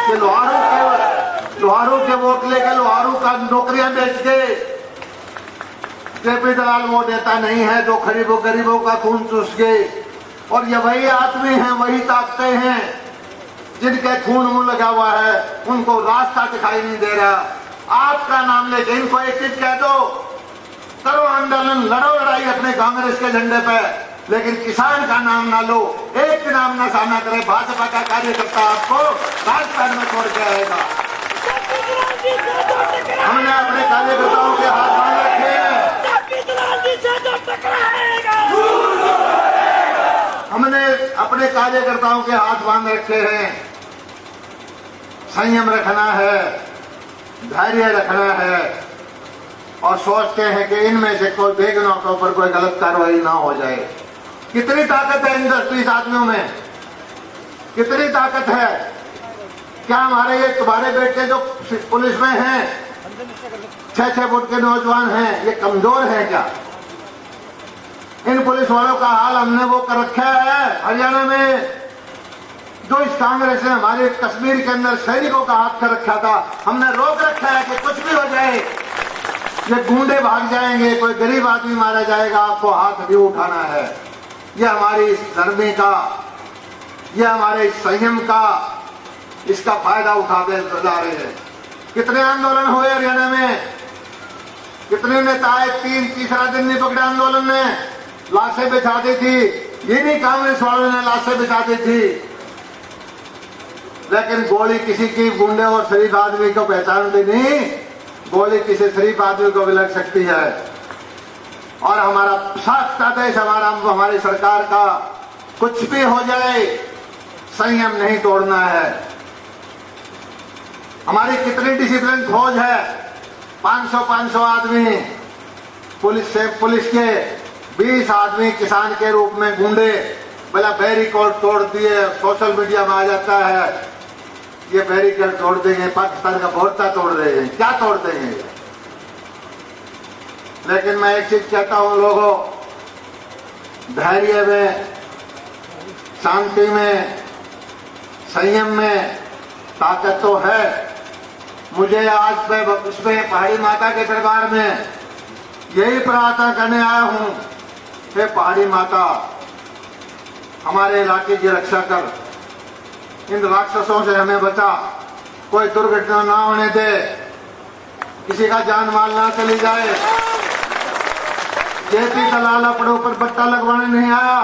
कि लोहारू के वोट लेके लोहारू का नौकरियां बेच के। जेपी दलाल वो नेता नहीं है जो गरीबों का खून चूस गए। और ये वही आदमी हैं, वही ताकतें हैं जिनके खून मुंह लगा हुआ है, उनको रास्ता दिखाई नहीं दे रहा। आपका नाम लेके इनको एक चीज कह दो, करो आंदोलन, लड़ो लड़ाई अपने कांग्रेस के झंडे पे, लेकिन किसान का नाम ना लो, एक नाम ना सामना करे। भाजपा का कार्यकर्ता आपको राजस्थान में छोड़ के आएगा। हमने अपने कार्यकर्ताओं के हाथ बांध रखे हैं, हमने अपने कार्यकर्ताओं के हाथ बांध रखे हैं। संयम रखना है, धैर्य रखना है और सोचते हैं कि इनमें से कोई बेगुनाह के ऊपर कोई गलत कार्रवाई ना हो जाए। कितनी ताकत है इन 10-20 आदमियों में, कितनी ताकत है? क्या हमारे ये तुम्हारे बेटे जो पुलिस में हैं, 6-6 फुट के नौजवान हैं, ये कमजोर हैं क्या? इन पुलिस वालों का हाल हमने वो कर रखा है हरियाणा में, जो इस कांग्रेस ने हमारे कश्मीर के अंदर सैनिकों का हाथ कर रखा था। हमने रोक रखा है कि कुछ भी हो जाए, ये गुंडे भाग जाएंगे, कोई गरीब आदमी मारा जाएगा, आपको हाथ भी उठाना है। ये हमारी इस धर्मी का, ये हमारे इस संयम का, इसका फायदा उठाते जा रहे हैं। कितने आंदोलन हुए हरियाणा में, कितने नेता आए, 3-3 दिन नहीं पकड़े आंदोलन में, लाशें बिछा दी थी, ये नहीं कांग्रेस वालों ने लाशें बिछा दी थी। लेकिन गोली किसी की गुंडे और शरीफ आदमी को पहचानती नहीं, गोली किसी शरीफ आदमी को भी लग सकती है। और हमारा साथ का देश, हमारी सरकार का कुछ भी हो जाए, संयम नहीं तोड़ना है। हमारी कितनी डिसिप्लिन फौज है, 500 आदमी पुलिस के 20 आदमी किसान के रूप में गुंडे, भला बैरिकेड तोड़ दिए, सोशल मीडिया में आ जाता है ये बैरिकेड तोड़ देंगे, पाकिस्तान का मोर्चा तोड़ देंगे, क्या तोड़ देंगे? लेकिन मैं एक चीज कहता हूं लोगों, धैर्य में, शांति में, संयम में ताकत तो है। मुझे आज मैं उसमें पहाड़ी माता के दरबार में यही प्रार्थना करने आया हूं कि पहाड़ी माता हमारे इलाके की रक्षा कर, इन राक्षसों से हमें बचा, कोई दुर्घटना ना होने दे, किसी का जान माल ना चली जाए। जेपी दलाल अपने ऊपर बट्टा लगवाने नहीं आया।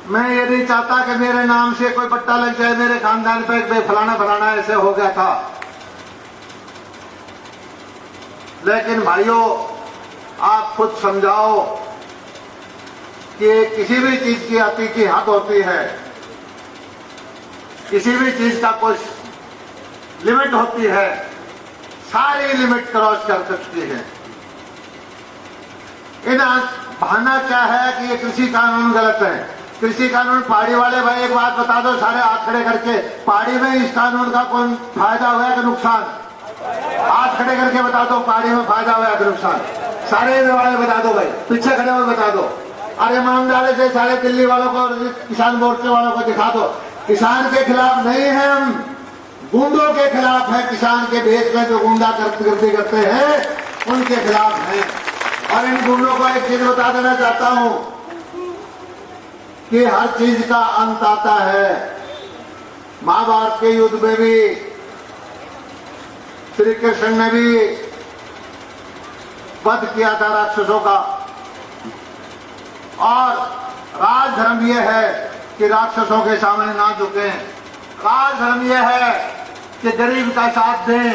मैं ये नहीं चाहता कि मेरे नाम से कोई बट्टा लग जाए मेरे खानदान पे, फलाना फलाना ऐसे हो गया था। लेकिन भाइयों, आप खुद समझाओ कि किसी भी चीज की अति की हद होती है, किसी भी चीज का कुछ लिमिट होती है, सारी लिमिट क्रॉस कर सकती है। इन बहाना क्या है कि ये कृषि कानून गलत है। कृषि कानून पहाड़ी वाले भाई एक बात बता दो, सारे हाथ खड़े करके, पहाड़ी में इस कानून का कौन फायदा हुआ है कि नुकसान? हाथ खड़े करके बता दो, पहाड़ी में फायदा हुआ है कि नुकसान? सारे वाले बता दो भाई, पीछे खड़े हुए बता दो। अरे ईमानदारी से सारे दिल्ली वालों को, किसान मोर्चे वालों को दिखा दो। किसान के खिलाफ नहीं है हम, गुंडों के खिलाफ है। किसान के देश में जो गुंडा गर्दी करते हैं उनके खिलाफ है। और इन गुंडों को एक चीज बता देना चाहता हूं कि हर चीज का अंत आता है। महाभारत के युद्ध में भी श्री कृष्ण ने भी वध किया था राक्षसों का। और राजधर्म यह है कि राक्षसों के सामने ना झुकें। राजधर्म यह है कि गरीब का साथ दें।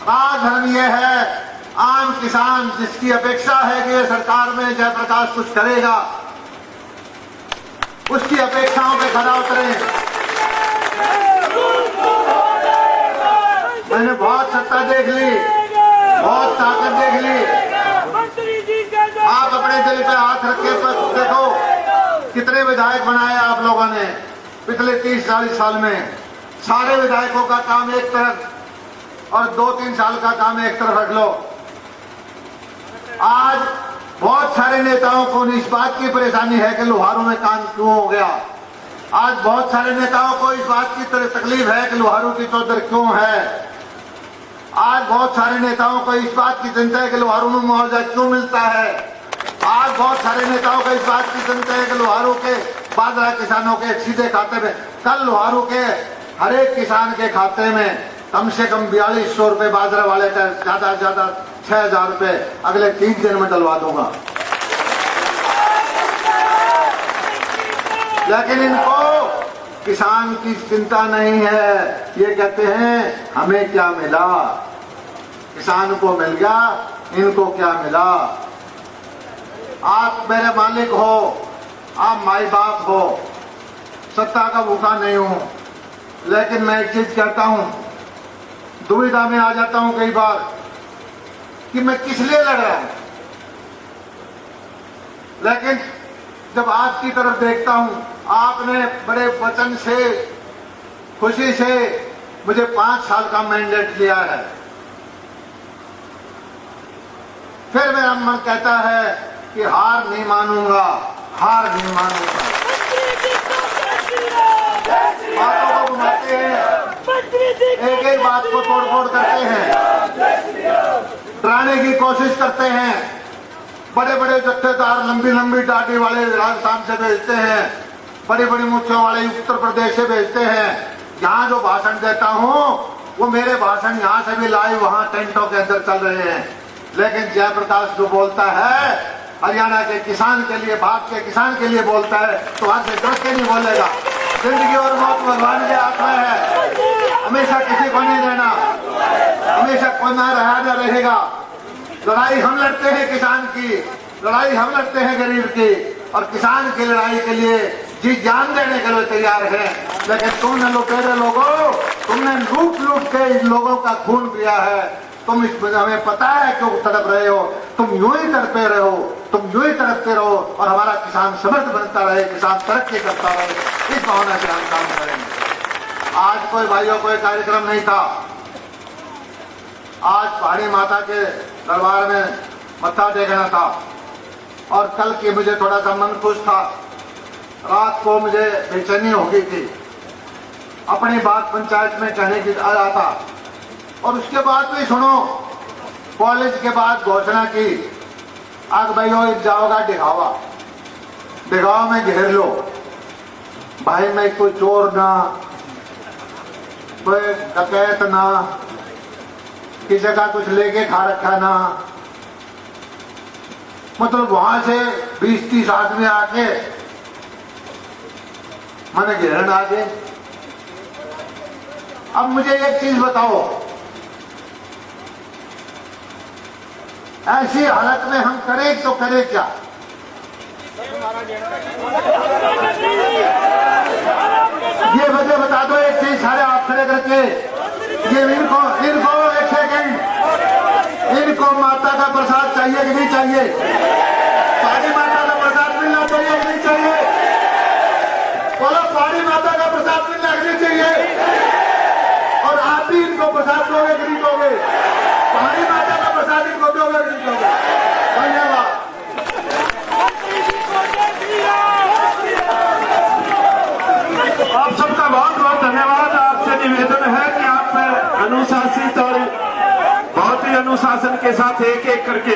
राजधर्म यह है आम किसान जिसकी अपेक्षा है कि सरकार में जयप्रकाश कुछ करेगा, उसकी अपेक्षाओं पे खरा उतरें। मैंने बहुत सत्ता देख ली, बहुत ताकत देख ली। आप अपने दिल पे हाथ रख के देखो कितने विधायक बनाए आप लोगों ने पिछले 30-40 साल में। सारे विधायकों का काम एक तरफ और 2-3 साल का काम एक तरफ रख लो। आज बहुत सारे नेताओं को इस बात की परेशानी है कि लोहारों में काम क्यों हो गया। आज बहुत सारे नेताओं को इस बात की तकलीफ है कि लोहारों की चौधर क्यों है। आज बहुत सारे नेताओं को इस बात की चिंता है कि लोहारों में मुआवजा क्यों मिलता है। आज बहुत सारे नेताओं को इस बात की चिंता है कि लोहारों के बाजरा किसानों के सीधे खाते में, कल लोहारों के हर एक किसान के खाते में कम से कम 4200 रुपए, बाजरा वाले का ज्यादा से ज्यादा 6000 रुपए अगले 3 दिन में डलवा दूंगा। लेकिन इनको किसान की चिंता नहीं है। ये कहते हैं हमें क्या मिला, किसान को मिल गया, इनको क्या मिला। आप मेरे मालिक हो, आप माई बाप हो, सत्ता का भूखा नहीं हूं। लेकिन मैं एक चीज कहता हूं, दुविधा में आ जाता हूं कई बार कि मैं किस लिए लड़ रहा हूं। लेकिन जब आपकी तरफ देखता हूं, आपने बड़े वचन से, खुशी से मुझे 5 साल का मैंडेट दिया है। फिर मेरा मन कहता है कि हार नहीं मानूंगा, हार नहीं मानूंगा। बातों को घुमाते हैं, एक एक बात को तोड़ फोड़ करते हैं, डराने की कोशिश करते हैं। बड़े बड़े जत्थेदार लंबी लंबी दाढ़ी वाले राजस्थान से भेजते हैं, बड़ी बड़ी मूछों वाले उत्तर प्रदेश से भेजते हैं। यहाँ जो भाषण देता हूँ वो मेरे भाषण यहाँ से भी लाइव वहाँ टेंटों के अंदर चल रहे हैं। लेकिन जयप्रकाश जो बोलता है हरियाणा के किसान के लिए, भाग के किसान के लिए बोलता है, तो आज से डर के नहीं बोलेगा। जिंदगी और मौत भगवान के हाथ में है। हमेशा किसी को नहीं रहना, हमेशा कोई ना रहा रहेगा। लड़ाई हम लड़ते हैं किसान की, लड़ाई हम लड़ते हैं गरीब की, और किसान की लड़ाई के लिए जी जान देने के लिए तैयार है। लेकिन तुमने लुटेरे लोगों, तुमने लूट लूट के इन लोगों का खून पिया है। तुम इस हमें पता है क्यों तड़प रहे हो। तुम यूं ही तड़पे रहो, तुम यूं ही तड़पते रहो, और हमारा किसान समृद्ध बनता रहे, किसान तरक्की करता रहे। इस भावना से हम काम करेंगे। आज कोई भाइयों कोई कार्यक्रम नहीं था। आज पहाड़ी माता के दरबार में मत्था टेकना था, और कल की मुझे थोड़ा सा मन खुश था। रात को मुझे बेचैनी हो गई थी, अपनी बात पंचायत में कहने की आ रहा था। और उसके बाद भी सुनो, कॉलेज के बाद घोषणा की, आग भाइयों एक जाओगा दिखावा, दिखावा में घेर लो। भाई मैं कोई चोर ना, कोई डकैत ना, किसी का कुछ लेके खा रखा ना, मतलब वहां से 20-30 आदमी आके मैंने घेरन आ गए। अब मुझे एक चीज बताओ, ऐसी हालत में हम करें तो करें क्या? ये वजह बता दो एक चीज, सारे आप खड़े करके, ये इनको एक सेकंड, इनको माता का प्रसाद चाहिए कि नहीं चाहिए? पहाड़ी माता का प्रसाद मिलना चाहिए कि नहीं चाहिए? बोलो, पहाड़ी माता का प्रसाद मिलना कि नहीं चाहिए? और आप भी इनको प्रसाद दोगे कि नहीं दोगे? पहाड़ी माता का प्रसाद इनको दोगे कि नहीं दोगे? धन्यवाद। आप सबका बहुत बहुत धन्यवाद। आपसे निवेदन है कि आप अनुशासित और बहुत ही अनुशासन के साथ एक एक करके